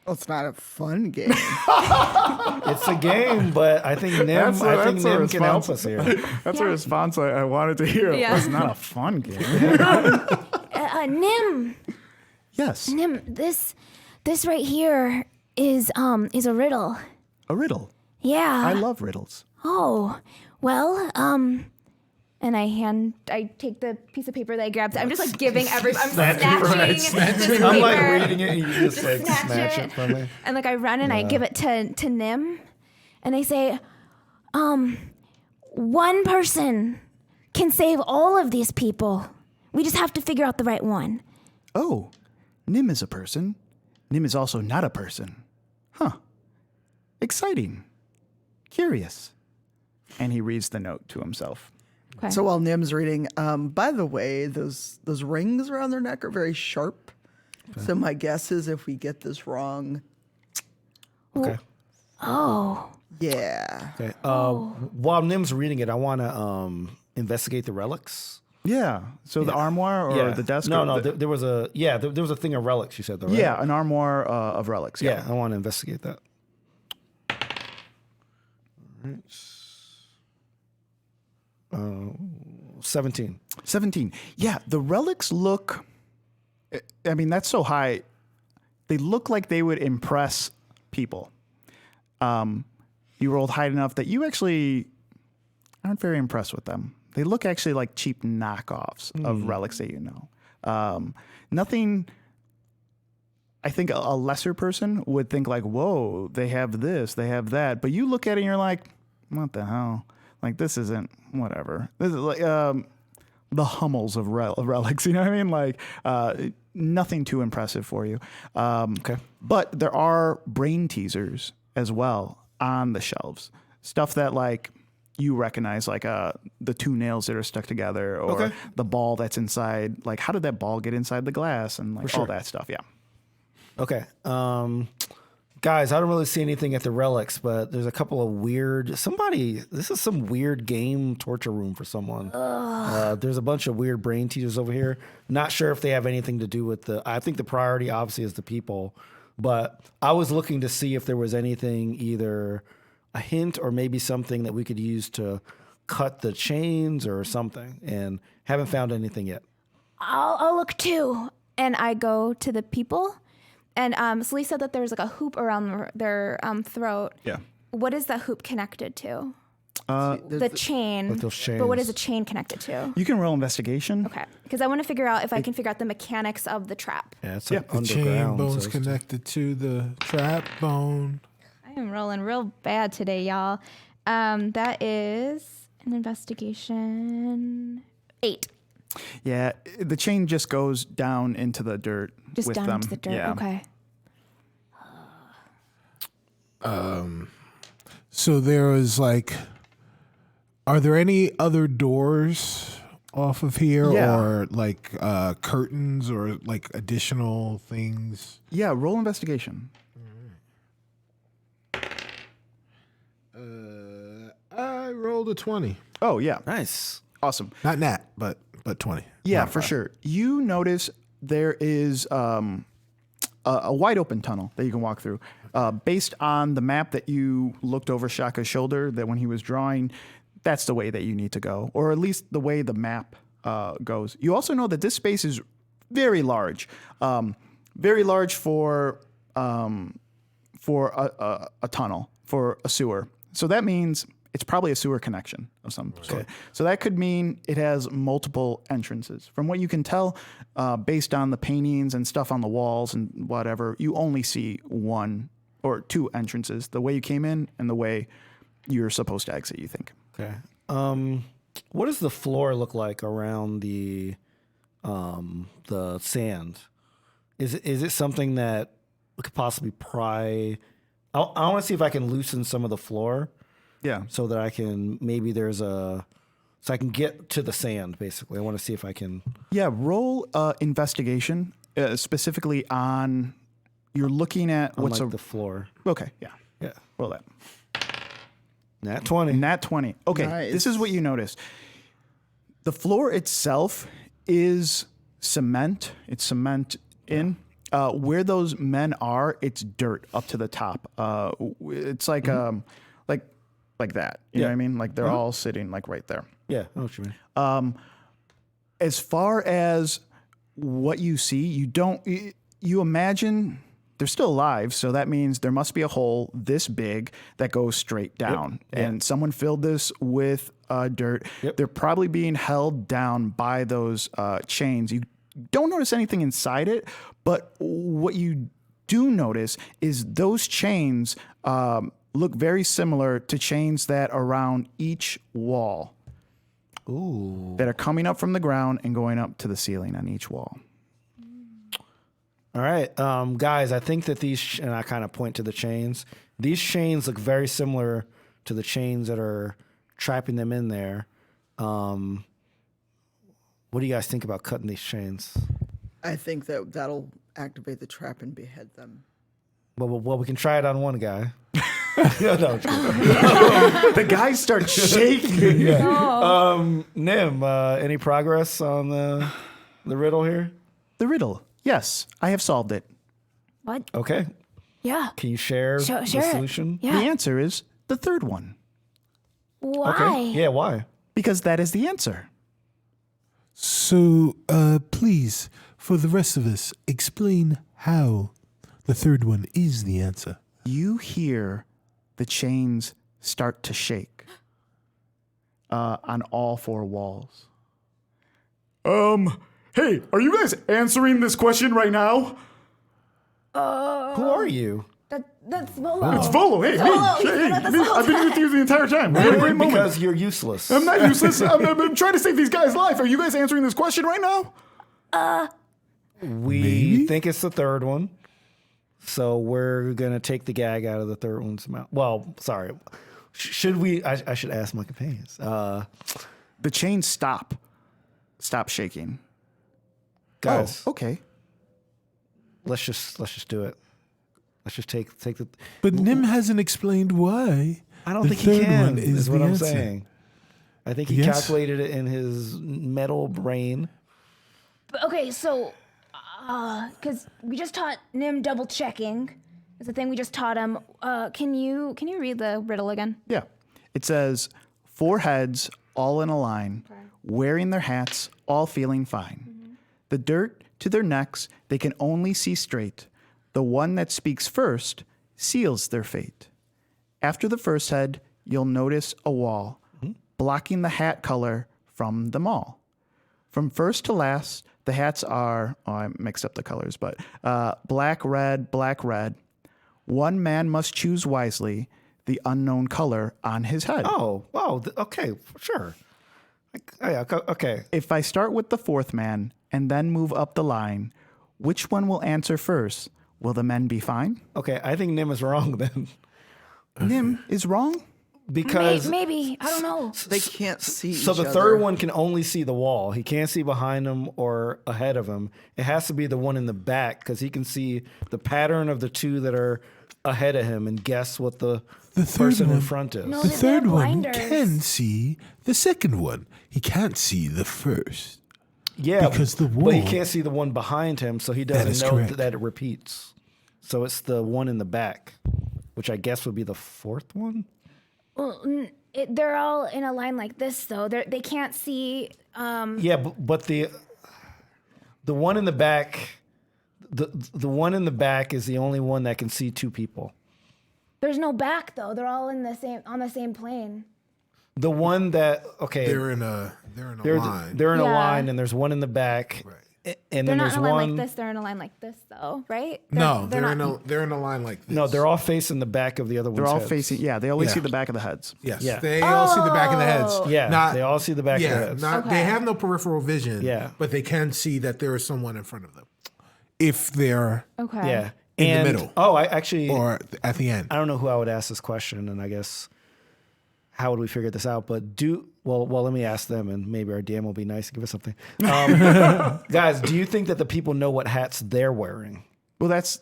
Well, it's not a fun game. It's a game, but I think Nim, Nim can help us here. That's a response I wanted to hear. Yeah. It's not a fun game. Nim, Yes, Nim, this right here is a riddle. a riddle. Yeah. I love riddles. Oh, well, and I take the piece of paper that I grabbed. I'm just like giving I'm snatching this paper. I'm like reading it, and you just like snatch snatch it. it from me. And like I run and I give it to Nim, and I say, one person can save all of these people. We just have to figure out the right one. Oh, Nim is a person. Nim is also not a person. Huh. Exciting. Curious. And he reads the note to himself. Okay. So while Nim's reading, by the way, those rings around their neck are very sharp. Okay. So my guess is if we get this wrong, Okay. Oh. yeah. Okay. While Nim's reading it, I want to investigate the relics. Yeah. So the armoire or the desk? No, or no. the- There was a there was a thing of relics. You said though, right? Yeah, an armoire of relics. Yeah, I want to investigate that. 17. 17. Yeah, the relics look, I mean, that's so high. They look like they would impress people. You rolled high enough that you actually aren't very impressed with them. They look actually like cheap knockoffs of relics that you know. Nothing, I think a lesser person would think like, whoa, they have this, they have that. But you look at it and you're like, what the hell? Like, this isn't whatever. This is like the Hummels of relics. You know what I mean? Like, nothing too impressive for you. Okay. But there are brain teasers as well on the shelves. stuff that like you recognize, like the two nails that are stuck together, or the ball that's inside. Like, how did that ball get inside the glass, and like all that stuff? Yeah. Okay. Guys, I don't really see anything at the relics, but there's a couple of weird. This is some weird game torture room for someone. There's a bunch of weird brain teasers over here. Not sure if they have anything to do with I think the priority obviously is the people, but I was looking to see if there was anything, either a hint or maybe something that we could use to cut the chains or something, and haven't found anything yet. I'll look too. And I go to the people. And Solis said that there's like a hoop around their throat. Yeah. What is that hoop connected to? The chain. With those chains. But what is a chain connected to? You can roll investigation. Okay. Because I want to figure out if I can figure out the mechanics of the trap. Yeah, it's The underground. chain bone's so it's- connected to the trap bone. I am rolling real bad today, y'all. That is an investigation 8. Yeah, the chain just goes down into the dirt. Just with down them. into the dirt. Yeah. Okay. So there was like, are there any other doors off of here, Yeah. or like curtains, or like additional things? Yeah, roll investigation. I rolled a 20. Oh yeah, Nice. awesome. Not nat, but 20. Yeah, Not for five. sure. You notice there is a wide open tunnel that you can walk through. Based on the map that you looked over Shaka's shoulder, that when he was drawing, that's the way that you need to go, or at least the way the map goes. You also know that this space is very large for a tunnel, for a sewer. So that means it's probably a sewer connection of some sort. So that could mean it has multiple entrances. From what you can tell, based on the paintings and stuff on the walls and whatever, you only see one or two entrances, the way you came in and the way you're supposed to exit, you think. Okay. What does the floor look like around the sand? Is it something that we could possibly pry? I want to see if I can loosen some of the floor. Yeah. So that I can, so I can get to the sand, basically. I want to see if I can. Yeah, roll investigation, specifically on, you're looking at what's the floor. Okay, yeah. Yeah. Roll that. Nat 20. Nat 20. Okay, Nice. This is what you notice. The floor itself is cement. It's cement in. Where those men are, it's dirt up to the top. It's like like that. You know what I mean? Like they're all sitting like right there. Yeah, I know what you mean. As far as what you see, you imagine they're still alive, so that means there must be a hole this big that goes straight down. And someone filled this with dirt. They're probably being held down by those chains. You don't notice anything inside it, but what you do notice is those chains look very similar to chains that are around each wall. Ooh. That are coming up from the ground and going up to the ceiling on each wall. All right, guys, I think that these, and I kind of point to the chains, these chains look very similar to the chains that are trapping them in there. What do you guys think about cutting these chains? I think that'll activate the trap and behead them. Well, we can try it on one guy. No, I'm kidding. The guys start shaking. Nim, any progress on the riddle here? The riddle. Yes, I have solved it. What? Okay. Yeah. Can you share Share the it. solution? Yeah. The answer is the third one, Why? Okay. Yeah, why? because that is the answer. So, please, for the rest of us, explain how the third one is the answer. You hear the chains start to shake on all four walls. Hey, are you guys answering this question right now? Who are you? That's Volo. It's Volo. Hey, me. I've been with you the entire time. We had a great moment. Because you're useless. I'm not useless. I'm trying to save these guys' life. Are you guys answering this question right now? We think it's the third one. So we're going to take the gag out of the third one's mouth. Well, sorry. Should we? I should ask my companions. The chains stop shaking. Guys, Oh, okay. let's just do it. Let's just take the. But Nim hasn't explained why. I don't the think he third can. one Is is what the I'm answer. saying. I think he Yes. calculated it in his metal brain. Okay, so because we just taught Nim double checking. It's the thing we just taught him. Can you read the riddle again? Yeah. It says 4 heads all in a line, wearing their hats, all feeling fine. The dirt to their necks they can only see straight. The one that speaks first seals their fate. After the first head, you'll notice a wall blocking the hat color from them all. From first to last, the hats are, I mixed up the colors, but black, red, black, red. One man must choose wisely the unknown color on his head. Oh, wow. Okay, sure. Okay. If I start with the 4th man and then move up the line, which one will answer first? Will the men be fine? Okay, I think Nim is wrong then. Nim is wrong? Because Maybe I don't know. They can't see. so each the other. third one can only see the wall. He can't see behind him or ahead of him. It has to be the one in the back because he can see the pattern of the 2 that are ahead of him and guess what the third person in one- front is. No, The they're third one blinders. can see the second one. He can't see the first. Yeah, because the but he wall- can't see the one behind him, so he is doesn't know correct. that it repeats. So it's the one in the back, which I guess would be the 4th one. Well, they're all in a line like this, though. They can't see. Yeah, but the one in the back, the one in the back is the only one that can see 2 people. There's no back, though. They're all on the same plane. The one that They're in a line. they're in a Yeah. line, and there's one in the back, and They're then not there's in a line one. like this. They're in a line like this, though, right? No, they're not. in a line like this. No, they're all facing the back of the other one's They're all heads. facing, they only Yeah. see the back of the heads. Yes, Yeah. they all see the back of the heads. Yeah, they all see the back of the heads. They Okay. have no peripheral vision. Yeah. but they can see that there is someone in front of them if they're Okay. Yeah, In the and, middle. Oh, I actually or at the end. I don't know who I would ask this question, and I guess how would we figure this out? But well, let me ask them, and maybe our DM will be nice and give us something. Guys, do you think that the people know what hats they're wearing? Well, that's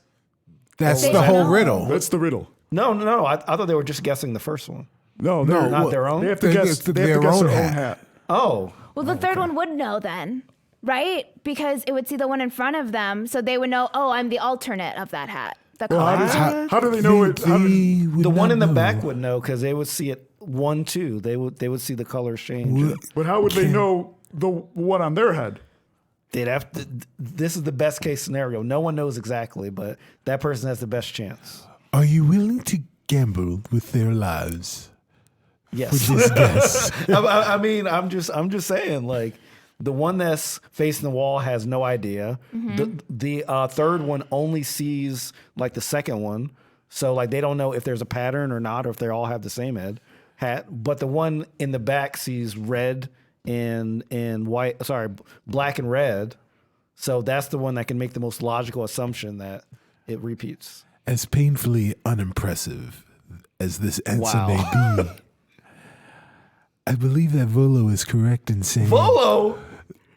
That's They the whole know. riddle. That's the riddle. No. I thought they were just guessing the first one. No, No, Not well, their own. they have to They guess. get They have to their guess own their own hat. hat. Oh, Well, the third one would know then, right? Because it would see the one in front of them, so they would know. Oh, I'm the alternate of that hat. The color. How do they know it? How do, They would the one not in the know. back would know because they would see it 1, 2. They would see the colors change. Would- but how would they know the one on their head? They'd have to. This is the best case scenario. No one knows exactly, but that person has the best chance. Are you willing to gamble with their lives for Yes. this guess? I mean, I'm just saying, like, the one that's facing the wall has no idea. The third one only sees like the second one, so like they don't know if there's a pattern or not, or if they all have the same hat. But the one in the back sees red and white. Sorry, black and red. So that's the one that can make the most logical assumption that it repeats. As painfully unimpressive as this answer Wow. may be, I believe that Volo is correct in saying Volo.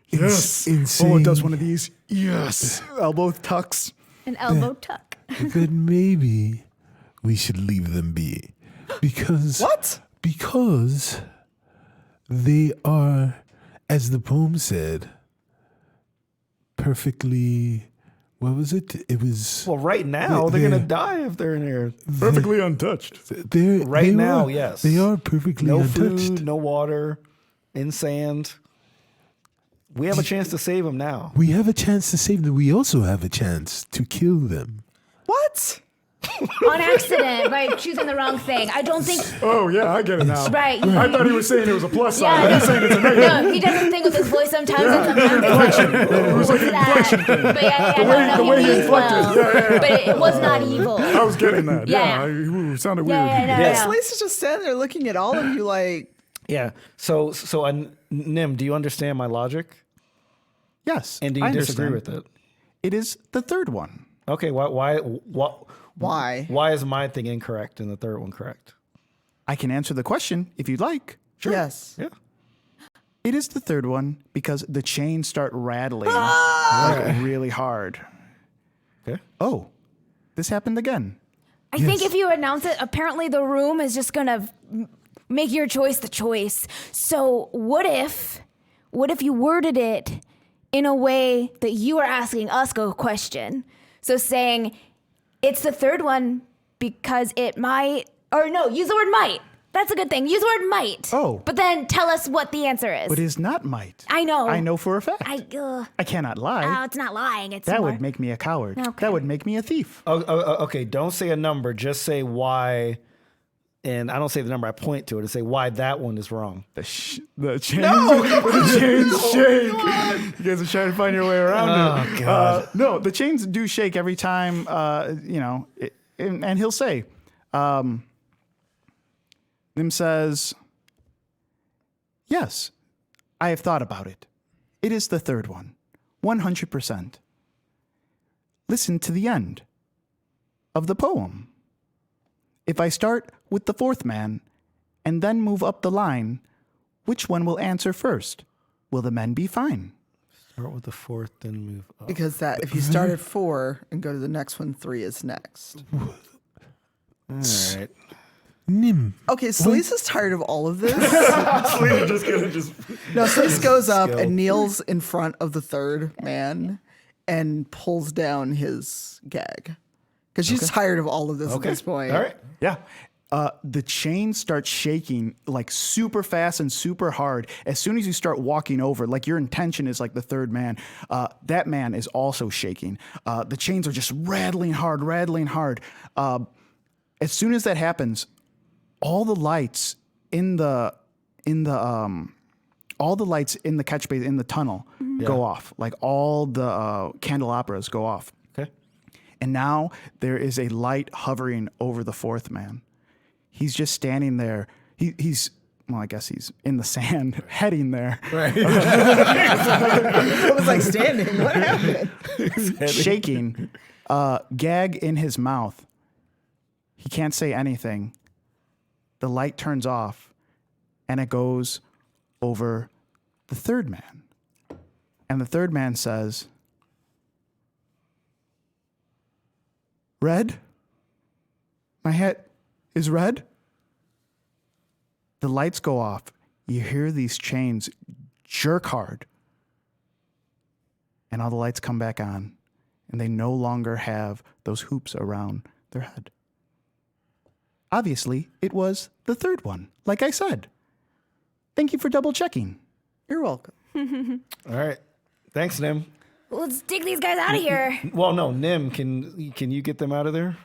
Yes. in Oh, saying it does one of these. Yes. Elbow tucks. An elbow tuck. that maybe we should leave them be. Because What? Because they are, as the poem said, perfectly. What was it? It was. Well, right now they're gonna die if they're in here. Perfectly untouched. They're, Right they now, are- yes. They are perfectly No untouched. food, no water, in sand. We have a chance to save them now. We have a chance to save them. We also have a chance to kill them. What? On accident, by choosing the wrong thing. I don't think. Oh, yeah, I get it now. Right. I thought he was saying it was a plus sign. Yeah, He's saying it's a negative. No, he doesn't think with his voice sometimes. And sometimes it was like an inflection thing. But yeah, the way he means inflected. well. Yeah. But it was not evil. I was getting that. Yeah. It sounded weird. Yeah. Yes. Lisa's just standing there looking at all of you like, Yeah. So Nim, do you understand my logic? Yes. And do you I disagree understand. with it? It is the third one. Okay. Why why? is my thing incorrect and the third one correct? I can answer the question if you'd like. Sure. Yes. Yeah. It is the third one because the chains start rattling like really hard. Okay. Oh, this happened again. I think if you announce it, apparently the room is just gonna make your choice the choice. So what if you worded it in a way that you are asking us a question? So saying it's the third one because it might, or no, use the word might. That's a good thing. Use the word might. Oh. But then tell us what the answer is. But it is not might. I know. I know for a fact. I cannot lie. it's not lying. It's That more. would make me a coward. Okay. That would make me a thief. Okay, don't say a number. Just say why. And I don't say the number. I point to it and say why that one is wrong. The chains, the chains shake. You guys are trying to find your way around it. Oh, God. No, the chains do shake every time, and he'll say, Nim says, yes, I have thought about it. It is the third one, 100%. Listen to the end of the poem. If I start with the fourth man and then move up the line, which one will answer first? Will the men be fine? Start with the fourth, then move up. Because that if you start at 4 and go to the next one, 3 is next. All right. Nim. Okay, Solis is tired of all of this. just gonna just. No, Solis goes up Skill. and kneels in front of the third man and pulls down his gag. Because she's tired of all of this at this point. All right. Yeah. The chains start shaking like super fast and super hard. As soon as you start walking over, like your intention is like the third man, that man is also shaking. The chains are just rattling hard. As soon as that happens, all the lights in the catch basin in the tunnel go off. Like all the candelabras go off. Okay. And now there is a light hovering over the fourth man. He's just standing there. He's I guess he's in the sand, heading there. Right. It was like standing. What happened? Shaking, gag in his mouth. He can't say anything. The light turns off, and it goes over the third man. And the third man says, "Red? My head is red?" The lights go off. You hear these chains jerk hard. And all the lights come back on. And they no longer have those hoops around their head. Obviously, it was the third one, like I said. Thank you for double checking. You're welcome. All right. Thanks, Nim. Let's dig these guys out of here. Well, no, Nim, can you get them out of there?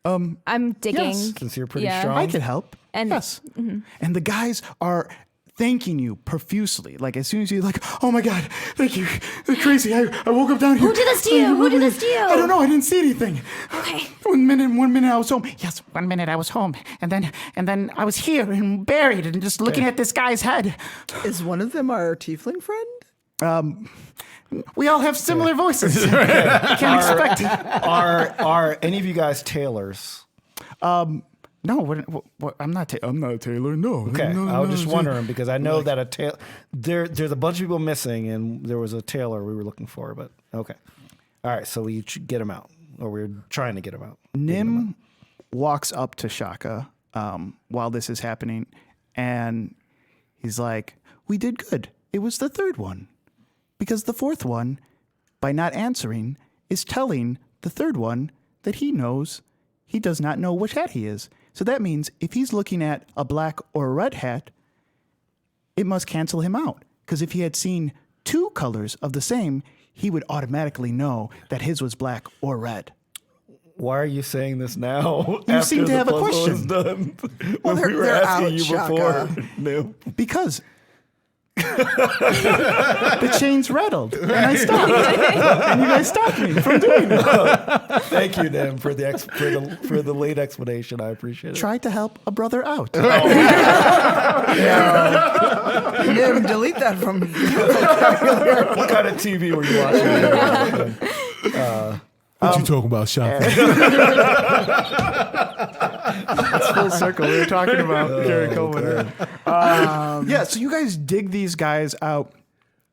I'm digging. Yes. Since you're pretty Yeah. strong. I could help. And- yes. And the guys are thanking you profusely. Like as soon as you're like, "Oh my God, thank you. They're crazy. I woke up down here." Who did this to you? Who did this to you? I don't know. I didn't see anything. Okay. 1 minute I was home. Yes, 1 minute I was home. And then I was here and buried and just looking at this guy's head. Is one of them our tiefling friend? We all have similar voices. You can't expect it. Are any of you guys tailors? No, I'm not a tailor. No. Okay, No, I was no, just no. wondering because I know that there's a bunch of people missing, and there was a tailor we were looking for. But okay, all right, so we get him out, or we're trying to get him out. Nim walks up to Shaka while this is happening, and he's like, "We did good. It was the third one. Because the fourth one, by not answering, is telling the third one that he knows he does not know which hat he is. So that means if he's looking at a black or a red hat, it must cancel him out. Because if he had seen two colors of the same, he would automatically know that his was black or red." Why are you saying this now? You seem to have a puzzle is question. done? Well, when we were they're asking out, you Shaka. before. No. Because the chains rattled, and I stopped, and you guys stopped me from doing it. Thank you, Nim, for the late explanation. I appreciate it. Try to help a brother out. Nim, delete that from your vocabulary. What kind of TV were you watching? What you talking about, Shaka? It's full circle. We were talking about Gary Coleman. Yeah, so you guys dig these guys out,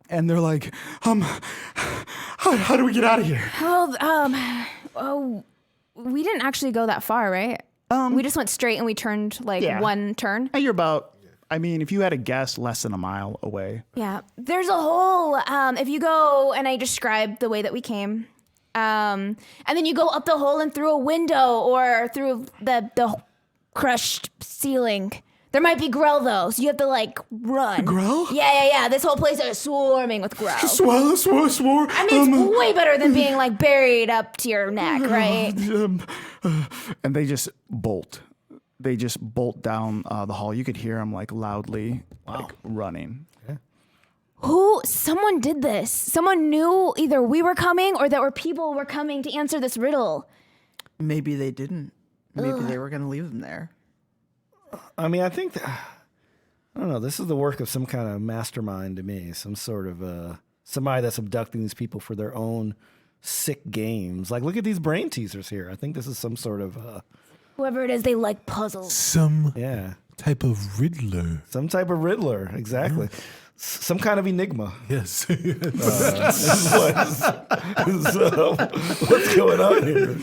and they're like, how do we get out of here? Oh, we didn't actually go that far, right? We just went straight and we turned one turn. You're about, if you had a guess, less than a mile away. Yeah. There's a hole. If you go, and I described the way that we came, and then you go up the hole and through a window or through the crushed ceiling. There might be Grell though, so you have to run. Grell? Yeah. This whole place is swarming with Grell. Swore. It's way better than being buried up to your neck, right? And they just bolt. They just bolt down the hall. You could hear them loudly running. Someone did this. Someone knew either we were coming or that people were coming to answer this riddle. Maybe they didn't. Maybe they were going to leave them there. I think I don't know. This is the work of some kind of mastermind to me. Some sort of somebody that's abducting these people for their own sick games. Look at these brain teasers here. I think this is some sort of whoever it is, they like puzzles. Some type of Riddler. Some type of Riddler, exactly. Some kind of enigma. Yes. What's going on here?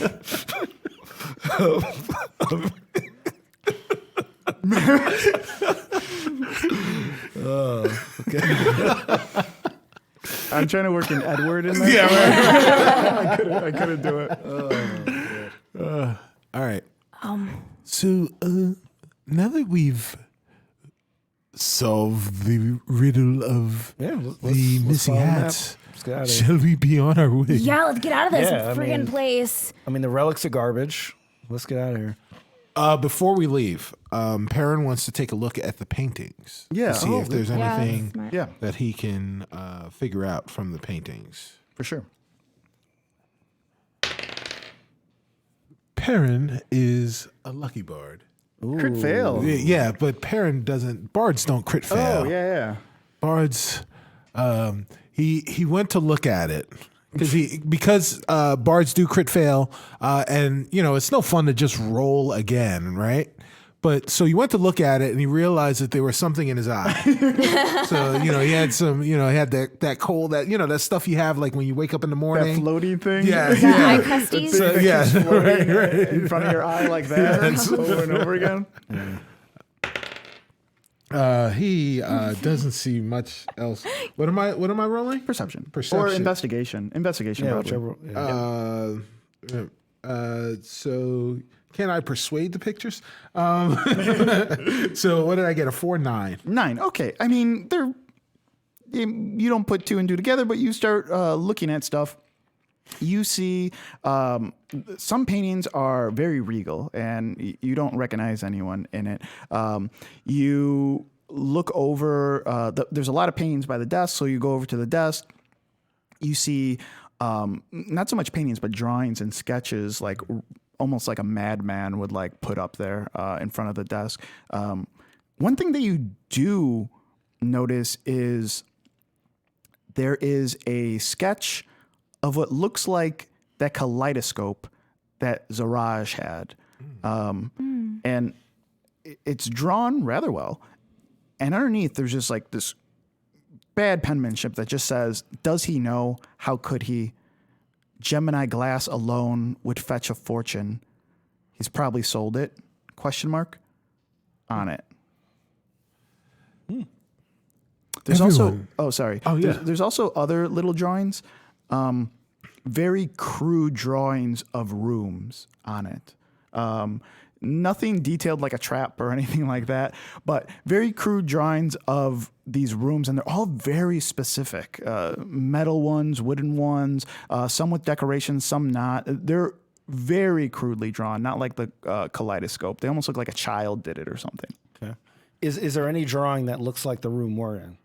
Okay. I'm trying to work an Edward in there. Yeah, right. I couldn't do it. All right. So now that we've solved the riddle of the missing hats, shall we be on our way? Yeah, let's get out of this friggin' place. The relics are garbage. Let's get out of here. Before we leave, Perrin wants to take a look at the paintings. Yeah. To see if there's anything smart. that he can figure out from the paintings. For sure. Perrin is a lucky bard. Crit fail. Yeah, but Perrin doesn't. Bards don't crit fail. Oh, yeah. Bards. He went to look at it because bards do crit fail, and it's no fun to just roll again, right? But so he went to look at it and he realized that there was something in his eye. So he had some, he had that cold, that stuff you have when you wake up in the morning. That floaty thing. Yeah, Eye crusties. So, right. In front of your eye like that over and over again. He doesn't see much else. What am I rolling? Perception. Or investigation. Investigation, probably. Whichever. So can I persuade the pictures? So what did I get? A 4, 9. 9. Okay. They're you don't put 2 and 2 together, but you start looking at stuff. You see some paintings are very regal, and you don't recognize anyone in it. You look over. There's a lot of paintings by the desk, so you go over to the desk. You see not so much paintings, but drawings and sketches, almost like a madman would put up there in front of the desk. One thing that you do notice is there is a sketch of what looks like that kaleidoscope that Zaraj had. And it's drawn rather well. And underneath, there's just this bad penmanship that just says, does he know? How could he? Gemini glass alone would fetch a fortune. He's probably sold it, ? On it. There's Everyone. There's also other little drawings. Very crude drawings of rooms on it. Nothing detailed like a trap or anything like that, but very crude drawings of these rooms, and they're all very specific. Metal ones, wooden ones, some with decorations, some not. They're very crudely drawn, not like the kaleidoscope. They almost look like a child did it or something. Okay. Is there any drawing that looks like the room we're in?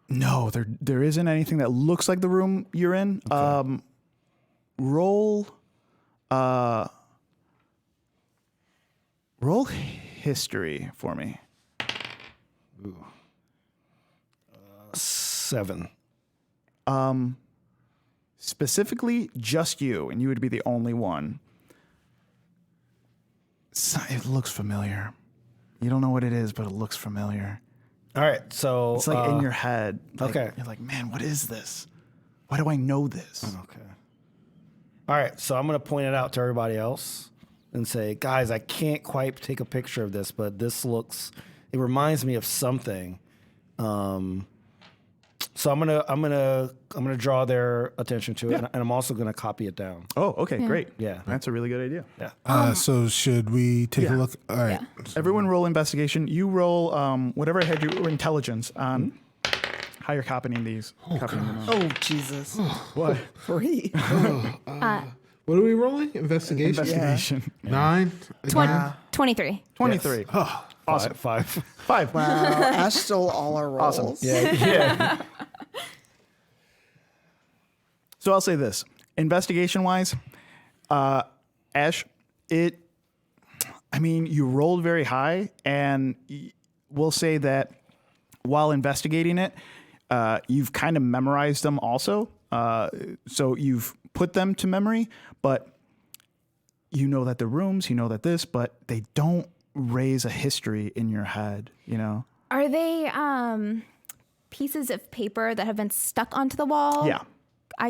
No, there isn't anything that looks like the room you're in. Okay. Roll history for me. 7. specifically just you, and you would be the only one. It looks familiar. You don't know what it is, but it looks familiar. All right, so It's like in your head. Like, okay. You're like, man, what is this? Why do I know this? Okay. All right, so I'm going to point it out to everybody else and say, guys, I can't quite take a picture of this, but this it reminds me of something. So I'm gonna draw their attention to it, and I'm also gonna copy it down. Oh, okay, great. Yeah. That's a really good idea. Yeah. So should we take a look? All right. Everyone roll investigation. You roll whatever had your intelligence on how you're copying these. Copying them. Oh, Jesus. What? 3. What are we rolling? Investigation. Investigation. 9. 23. 23. Awesome. Five. 5. Wow. Ash stole all our rolls. Awesome. Yeah. So I'll say this. Investigation-wise, Ash, you rolled very high, and we'll say that while investigating it, you've kind of memorized them also. So you've put them to memory, but you know that the rooms, you know that this, but they don't raise a history in your head, you know? Are they pieces of paper that have been stuck onto the wall? Yeah.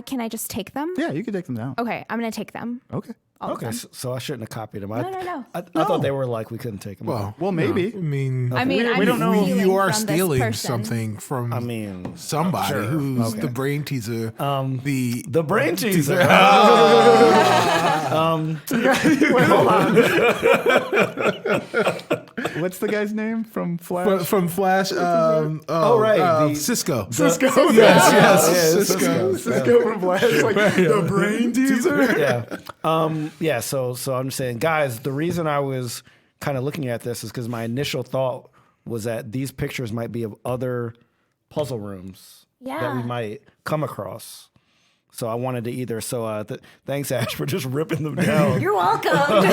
Can I just take them? Yeah, you can take them down. Okay, I'm gonna take them. Okay. All of Okay, them. so I shouldn't have copied them. No. I thought they were like we couldn't take them. Well, maybe. I mean, I mean, we don't know. I'm stealing you are from this stealing person. something from somebody sure. who's the brain teaser. the brain teaser. Wait, hold on. What's the guy's name from Flash? From Flash. Right, Cisco. Cisco. Yes, Cisco. Cisco from Flash. Like the brain teaser. Yeah. So I'm saying, guys, the reason I was kind of looking at this is because my initial thought was that these pictures might be of other puzzle rooms that we might come across. So I wanted to either. So thanks, Ash, for just ripping them down. You're welcome.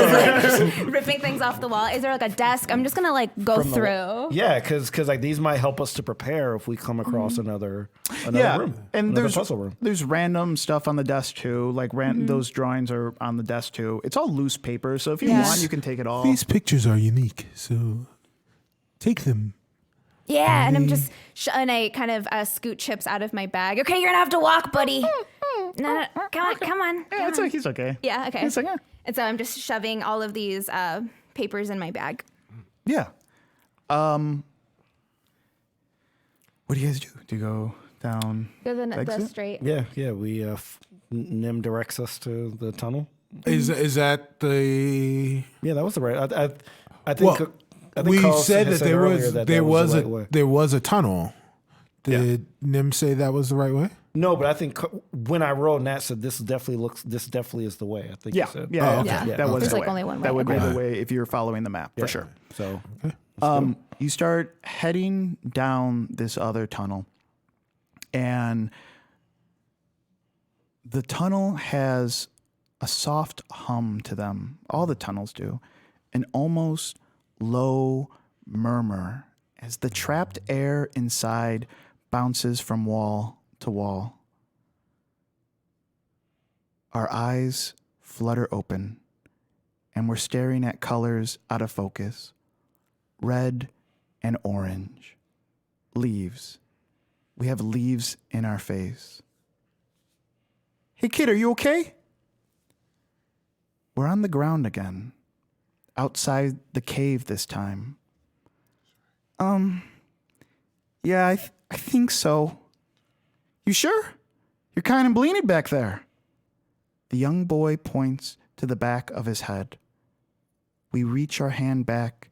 Just ripping things off the wall. Is there like a desk? I'm just gonna go through. Yeah, because like these might help us to prepare if we come across another room, and another there's puzzle room. There's random stuff on the desk too. Like those drawings are on the desk too. It's all loose paper, so if you want, you can take it all. These pictures are unique, so take them. Yeah, and I'm just and I kind of scoot chips out of my bag. Okay, you're gonna have to walk, buddy. No, come on. Yeah, it's like he's okay. Yeah, okay. He's like, yeah. And so I'm just shoving all of these papers in my bag. Yeah. What do you guys do? Do you go down? Go the exit? straight. Yeah. We Nim directs us to the tunnel. Is that the? Yeah, that was the right. I think. Well, I think we Carl said had that there earlier was that there that was the a right way. there was a tunnel. Did Nim say that was the right way? No, but I think when I rolled, Nat said this definitely is the way. I think Yeah. he said. Yeah. Oh, okay. Yeah. Yeah. That was There's the like way. only one way. That would be Okay. the way if you're following the map for sure. So You start heading down this other tunnel, and the tunnel has a soft hum to them. All the tunnels do. An almost low murmur as the trapped air inside bounces from wall to wall. Our eyes flutter open, and we're staring at colors out of focus. Red and orange. Leaves. We have leaves in our face. Hey kid, are you okay? We're on the ground again. Outside the cave this time. Yeah, I think so. You sure? You're kind of bleeding back there. The young boy points to the back of his head. We reach our hand back,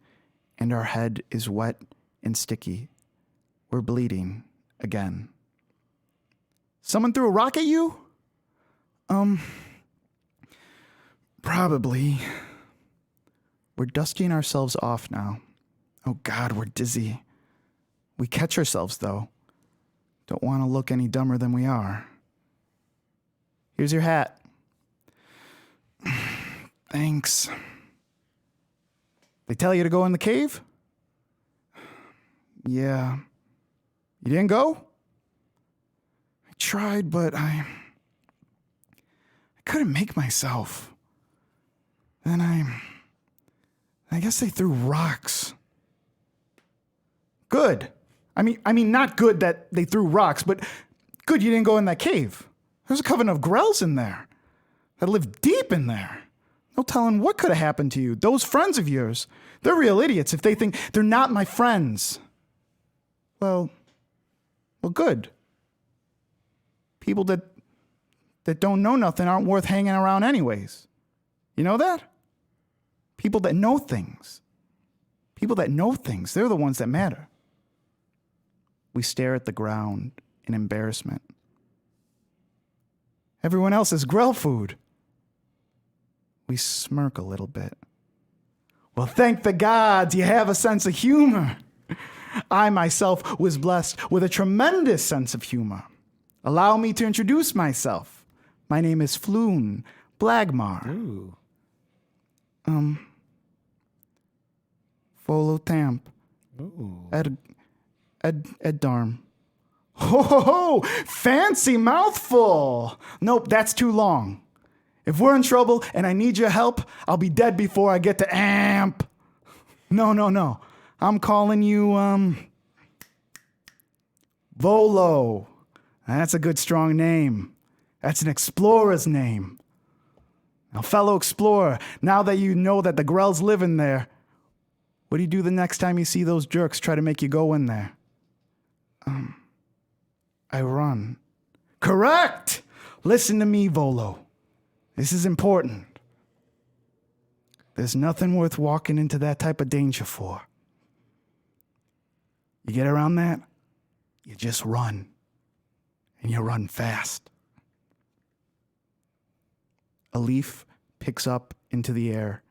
and our head is wet and sticky. We're bleeding again. Someone threw a rock at you? Probably. We're dusting ourselves off now. Oh God, we're dizzy. We catch ourselves, though. Don't want to look any dumber than we are. Here's your hat. Thanks. They tell you to go in the cave? Yeah. You didn't go? I tried, but couldn't make myself. Then I guess they threw rocks. Good. I mean, not good that they threw rocks, but good you didn't go in that cave. There's a coven of Grells in there that live deep in there. No telling what could have happened to you. Those friends of yours, they're real idiots if they think they're not my friends. Well, good. People that don't know nothing aren't worth hanging around anyways. You know that? People that know things. People that know things, they're the ones that matter. We stare at the ground in embarrassment. Everyone else is Grell food. We smirk a little bit. Well, thank the gods you have a sense of humor. I myself was blessed with a tremendous sense of humor. Allow me to introduce myself. My name is Floon Blagmar. Ooh. Folo Tamp. Ooh. Ed Darm. Ho ho ho! Fancy mouthful! Nope, that's too long. If we're in trouble and I need your help, I'll be dead before I get to Amp. No. I'm calling you, Volo. That's a good, strong name. That's an explorer's name. Now, fellow explorer, now that you know that the Grells live in there, what do you do the next time you see those jerks try to make you go in there? I run. Correct! Listen to me, Volo. This is important. There's nothing worth walking into that type of danger for. You get around that, you just run. And you run fast. A leaf picks up into the air,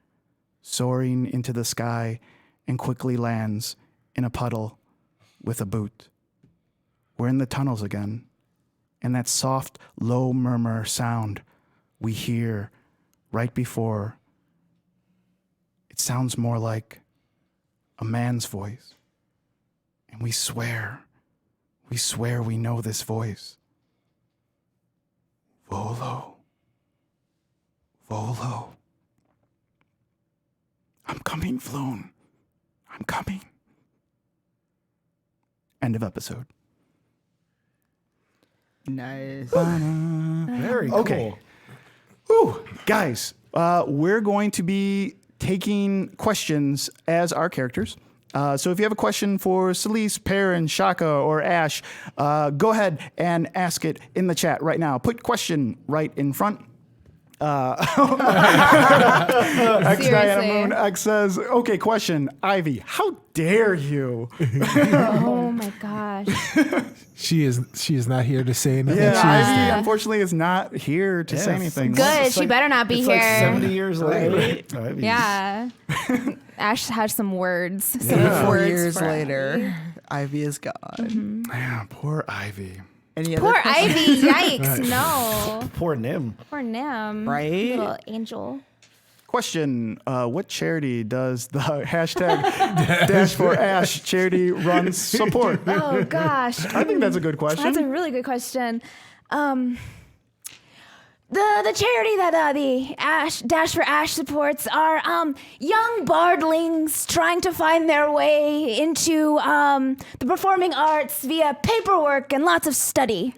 soaring into the sky, and quickly lands in a puddle with a boot. We're in the tunnels again, and that soft, low murmur sound we hear right before, it sounds more like a man's voice. And we swear we know this voice. Volo. I'm coming, Floon. I'm coming. End of episode. Nice. Very cool. Okay. Ooh, guys, we're going to be taking questions as our characters. So if you have a question for Solis, Perrin, Shaka, or Ash, go ahead and ask it in the chat right now. Put question right in front. X X says, okay, question. Ivy, how dare you? Oh my gosh. She is not here to say anything. Yeah, She is Ivy there. unfortunately is not here to say anything. Good. She better not be It's here. like 70 years later. Ivy's- Yeah. Ash has some words. Some 4 words years for later, Ivy is gone. Yeah, poor Ivy. Any other Poor questions? Ivy. Yikes. No. Poor Nim. Poor Nim. Right? Little angel. Question, what charity does the hashtag Dash for Ash charity run support? Oh gosh. I think that's a good question. That's a really good question. The charity that the Dash for Ash supports are young bardlings trying to find their way into the performing arts via paperwork and lots of study.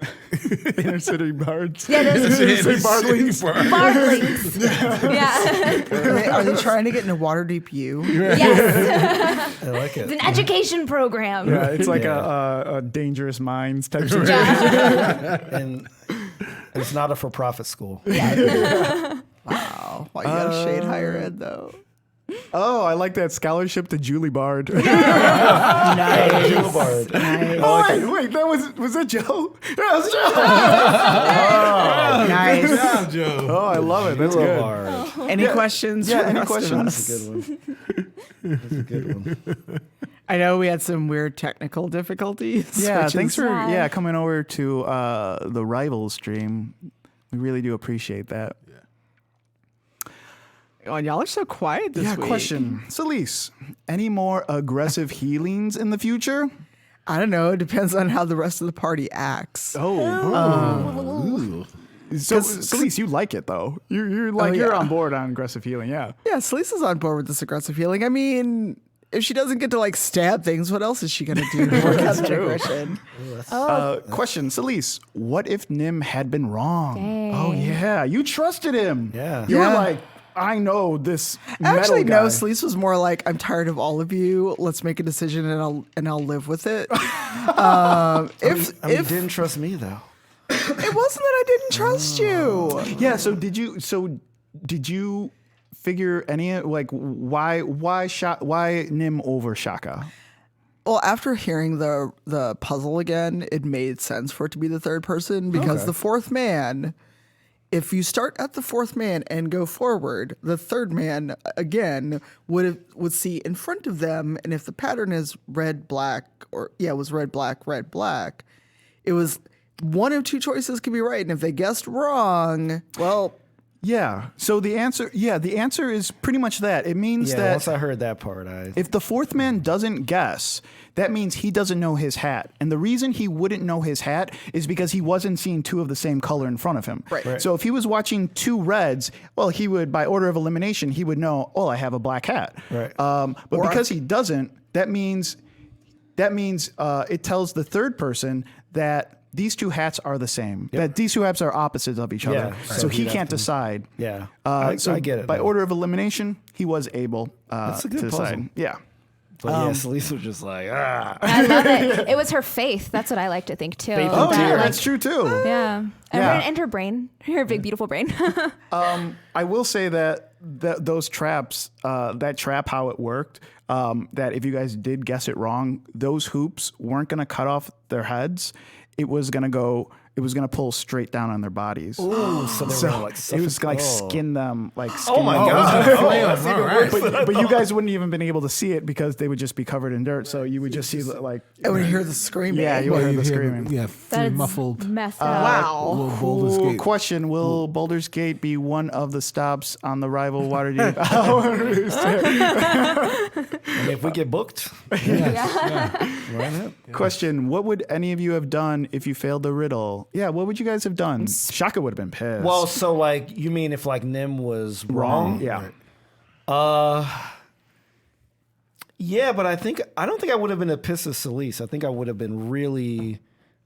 Inner city bards. Yeah, those Say bardlings. bardlings. Yeah. Are they trying to get into Waterdeep U? Yes. I like It's it. an education program. Yeah, it's like Yeah. a dangerous minds type situation. Yeah. And it's not a for-profit school. Wow. Well, you gotta shade higher ed though. Oh, I like that scholarship to Julie Bard. Nice. Jewel Bard. Oh, wait, that was that Joe? That was Joe. Nice. Good job, Joe. Oh, I love it. That's Jewel good. Bard. Any questions? Yeah, for the any rest of questions? us? That's a good one. That's a good one. I know we had some weird technical difficulties. Yeah, which thanks is- for coming over to the Rival stream. We really do appreciate that. Oh, and y'all are so quiet this week. Question. Solis, any more aggressive healings in the future? I don't know. It depends on how the rest of the party acts. Oh. So, Solis, you like it though. You're like you're on board on aggressive healing. Yeah. Yeah, Solis is on board with this aggressive healing. I mean, if she doesn't get to like stab things, what else is she gonna do? That's aggression. Question, Solis. What if Nim had been wrong? Dang. Oh yeah, you trusted him. Yeah. You were Yeah. like, I know this. Actually, metal guy. no. Solis was more like, I'm tired of all of you. Let's make a decision, and I'll live with it. If You didn't trust me though. it wasn't that I didn't trust you. Yeah. So did you figure any like why Nim over Shaka? Well, after hearing the puzzle again, it made sense for it to be the third person because the fourth man. If you start at the fourth man and go forward, the third man again would see in front of them, and if the pattern is red, black, it was red, black, it was one of two choices could be right, and if they guessed wrong, well, Yeah. So the answer is pretty much that. It means Yeah, that once I heard that part, if the fourth man doesn't guess, that means he doesn't know his hat. And the reason he wouldn't know his hat is because he wasn't seeing two of the same color in front of him. Right. So if he was watching two reds, well, he would, by order of elimination, he would know, oh, I have a black hat. Right. But because he doesn't, that means it tells the third person that these two hats are the same. That these two hats are opposites of each other. Yeah, So right. he can't decide. Yeah. So I get it. By though. order of elimination, he was able That's a good to decide. puzzle. Yeah. But yeah, Solis was just like, I love it. It was her faith. That's what I like to think too. Faith Oh, That, yeah, like, that's true too. yeah. And her brain, her big beautiful brain. I will say that those traps, that trap, how it worked, that if you guys did guess it wrong, those hoops weren't going to cut off their heads. It was going to pull straight down on their bodies. ooh, so they were like, It was like skin them, like skin Oh my them. god! But you guys wouldn't even been able to see it because they would just be covered in dirt. So you would just see like, I would hear the screaming. yeah, you would hear the screaming. Yeah, That's muffled. messed up. Wow. Little Baldur's Cool Gate. question. Will Baldur's Gate be one of the stops on the rival Waterdeep? And if we get booked, Question. What would any of you have done if you failed the riddle? Yeah, what would you guys have done? Shaka would have been pissed. well, so like you mean if like Nim was wrong? Yeah. Yeah, but I don't think I would have been a piss of Solis. I think I would have been really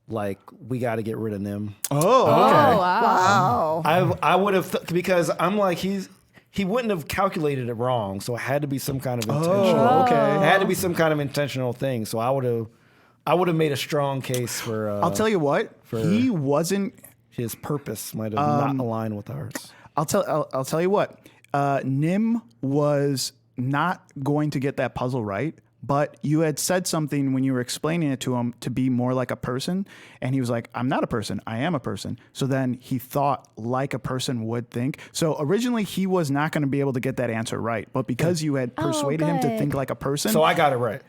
like, we got to get rid of Nim. Oh, okay. Oh, wow. Wow. I would have because I'm like he wouldn't have calculated it wrong, so it had to be some kind of intentional. Oh, okay. It had to be some kind of intentional thing. So I would have made a strong case for. I'll tell you what. He wasn't. His purpose might have not aligned with ours. I'll tell you what. Nim was not going to get that puzzle right, but you had said something when you were explaining it to him to be more like a person, and he was like, "I'm not a person. I am a person." So then he thought like a person would think. So originally he was not going to be able to get that answer right, but because you had persuaded him to good. think like a person, So I got it right.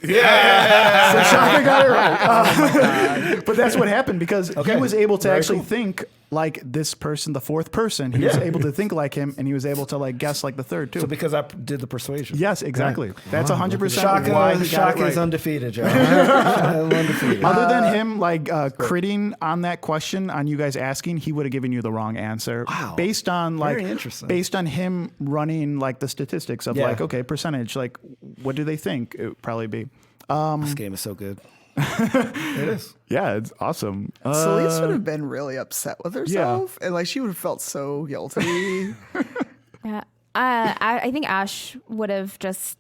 so Shaka got it right. But that's what happened because he was able to actually think like this person, the fourth person. He was able to think like him, and he was able to like guess like the third too. So because I did the persuasion. Yes, exactly. That's 100% why he got Shaka it right. is undefeated, y'all. Undefeated. Other than him like critting on that question on you guys asking, he would have given you the wrong answer. Wow. Based on like Very interesting. based on him running like the statistics of Yeah. like, okay, percentage, like what do they think it would probably be? This game is so good. It is. Yeah, it's awesome. Solis would have been really upset with herself, and like she would have felt so guilty. Yeah. I think Ash would have just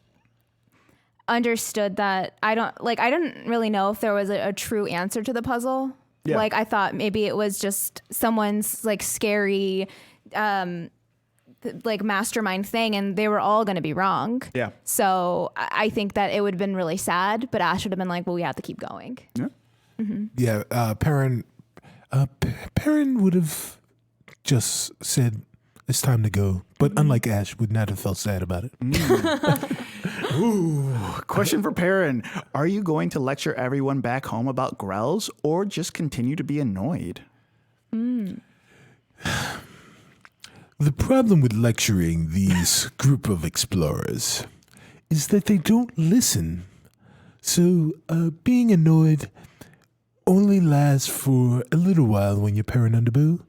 understood that I didn't really know if there was a true answer to the puzzle. Yeah. Like I thought maybe it was just someone's like scary like mastermind thing, and they were all going to be wrong. Yeah. So I think that it would have been really sad, but Ash would have been like, well, we have to keep going. Yeah, Perrin would have just said it's time to go, but unlike Ash, would not have felt sad about it. Ooh, question for Perrin. Are you going to lecture everyone back home about grells or just continue to be annoyed? The problem with lecturing these group of explorers is that they don't listen. So being annoyed only lasts for a little while when you're Perrin Underbow,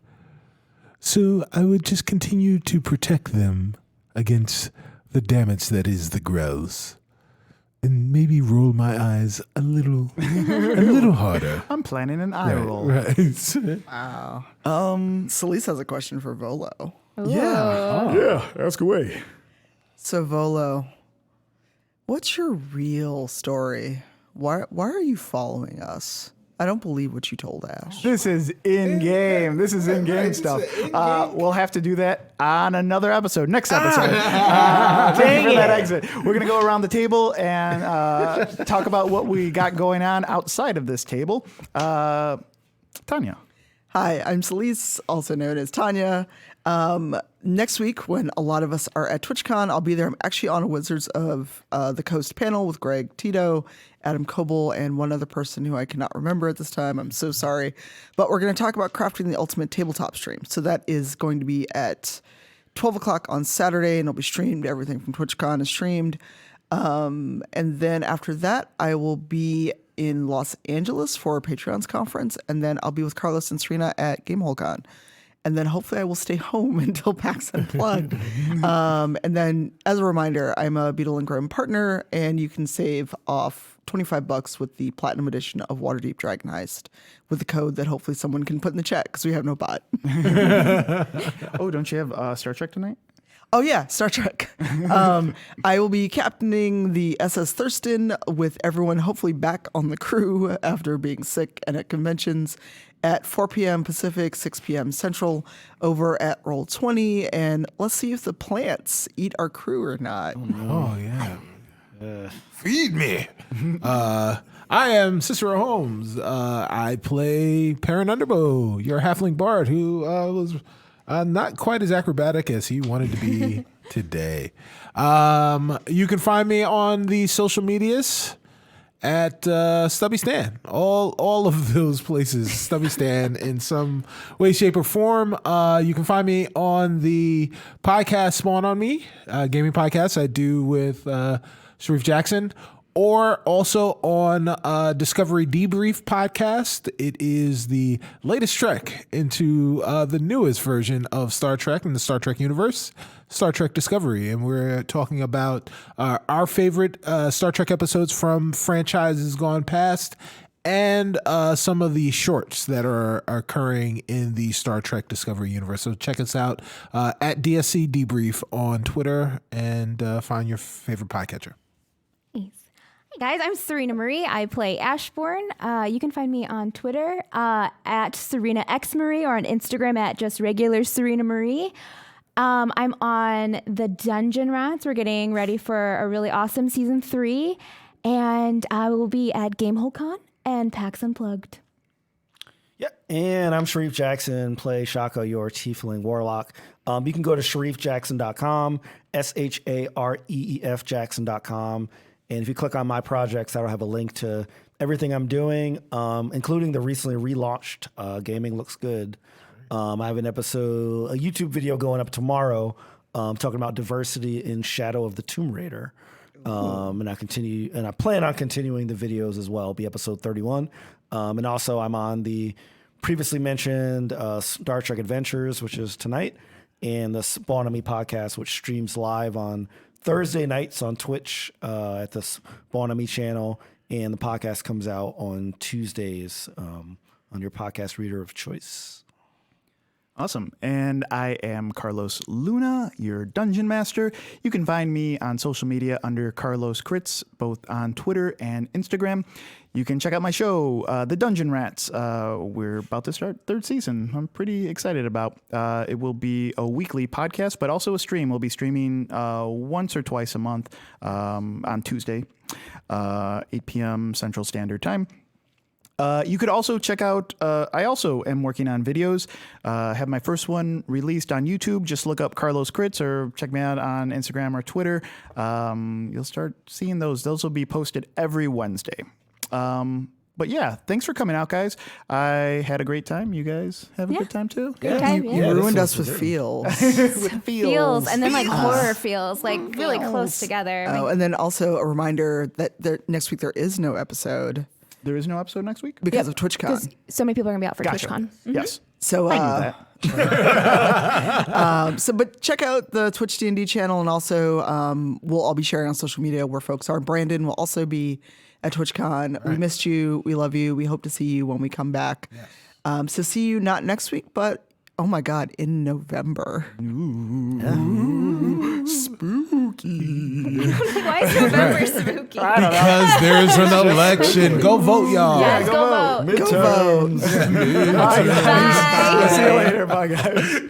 So I would just continue to protect them against the damage that is the growls. And maybe roll my eyes a little harder. I'm planning an eye roll. Right. Wow. Solis has a question for Volo. Yeah, ask away. So Volo, what's your real story? Why are you following us? I don't believe what you told Ash. This is in-game. This is in-game stuff. We'll have to do that on another episode, next episode. Thank you for that exit. We're going to go around the table and talk about what we got going on outside of this table. Tanya. Hi, I'm Solis, also known as Tanya. Next week, when a lot of us are at TwitchCon, I'll be there. I'm actually on a Wizards of the Coast panel with Greg Tito, Adam Coble, and one other person who I cannot remember at this time. I'm so sorry. But we're going to talk about crafting the ultimate tabletop stream. So that is going to be at 12 o'clock on Saturday, and it'll be streamed. Everything from TwitchCon is streamed. And then after that, I will be in Los Angeles for a Patreon's conference, and then I'll be with Carlos and Serena at GameholeCon. And then hopefully I will stay home until PAX Unplugged. And then as a reminder, I'm a Beetle and Grimm partner, and you can save off $25 with the Platinum Edition of Waterdeep Dragon Heist with the code that hopefully someone can put in the chat because we have no bot. Oh, don't you have Star Trek tonight? Oh, yeah, Star Trek. I will be captaining the SS Thurston with everyone hopefully back on the crew after being sick and at conventions at 4 p.m. Pacific, 6 p.m. Central over at Roll20. And let's see if the plants eat our crew or not. Oh, yeah. Feed me. I am Cicero Holmes. I play Perrin Underbow, your halfling bard who was not quite as acrobatic as he wanted to be today. You can find me on the social medias at Stubby Stan. All of those places, Stubby Stan in some way, shape, or form. You can find me on the podcast Spawn on Me, gaming podcast I do with Sharif Jackson, or also on Discovery Debrief podcast. It is the latest trek into the newest version of Star Trek in the Star Trek universe, Star Trek Discovery. And we're talking about our favorite Star Trek episodes from franchises gone past and some of the shorts that are occurring in the Star Trek Discovery universe. So check us out at DSC Debrief on Twitter and find your favorite podcatcher. Hi guys, I'm Serena Marie. I play Ashbourne. You can find me on Twitter at Serena X Marie or on Instagram at just regular Serena Marie. I'm on the Dungeon Rats. We're getting ready for a really awesome season 3, and I will be at GameholeCon and PAX Unplugged. Yeah, and I'm Sharif Jackson, play Shaka, your Tiefling Warlock. You can go to sharifjackson.com, SHAREEF Jackson.com. And if you click on my projects, that'll have a link to everything I'm doing, including the recently relaunched Gaming Looks Good. I have a YouTube video going up tomorrow talking about diversity in Shadow of the Tomb Raider. And I plan on continuing the videos as well. It'll be episode 31. And also I'm on the previously mentioned Star Trek Adventures, which is tonight, and the Spawn on Me podcast, which streams live on Thursday nights on Twitch at the Spawn on Me channel, and the podcast comes out on Tuesdays on your podcast reader of choice. Awesome. And I am Carlos Luna, your Dungeon Master. You can find me on social media under Carlos Crits, both on Twitter and Instagram. You can check out my show, The Dungeon Rats. We're about to start 3rd season. I'm pretty excited about. It will be a weekly podcast, but also a stream. We'll be streaming once or twice a month on Tuesday, 8 p.m. Central Standard Time. You could also check out, I also am working on videos. Have my first one released on YouTube. Just look up Carlos Crits or check me out on Instagram or Twitter. You'll start seeing those. Those will be posted every Wednesday. But yeah, thanks for coming out, guys. I had a great time. You guys have a good time too? Good time, You ruined us with feels. With Feels and then like horror feels like really close together. Oh, and then also a reminder that next week there is no episode There is no episode next week? because of TwitchCon. Because so many people are gonna be out for Gotcha. TwitchCon. Yes. So I knew that. But check out the Twitch D&D channel, and also we'll all be sharing on social media where folks are. Brandon will also be at TwitchCon. Right. We missed you. We love you. We hope to see you when we come back. Yes. So see you not next week, but oh my God, in November. Ooh, spooky. Why is November spooky? Because there's an election. Go vote, y'all. Yes, go vote. Midterms. Go vote. Bye, guys. Bye. See you later. Bye, guys.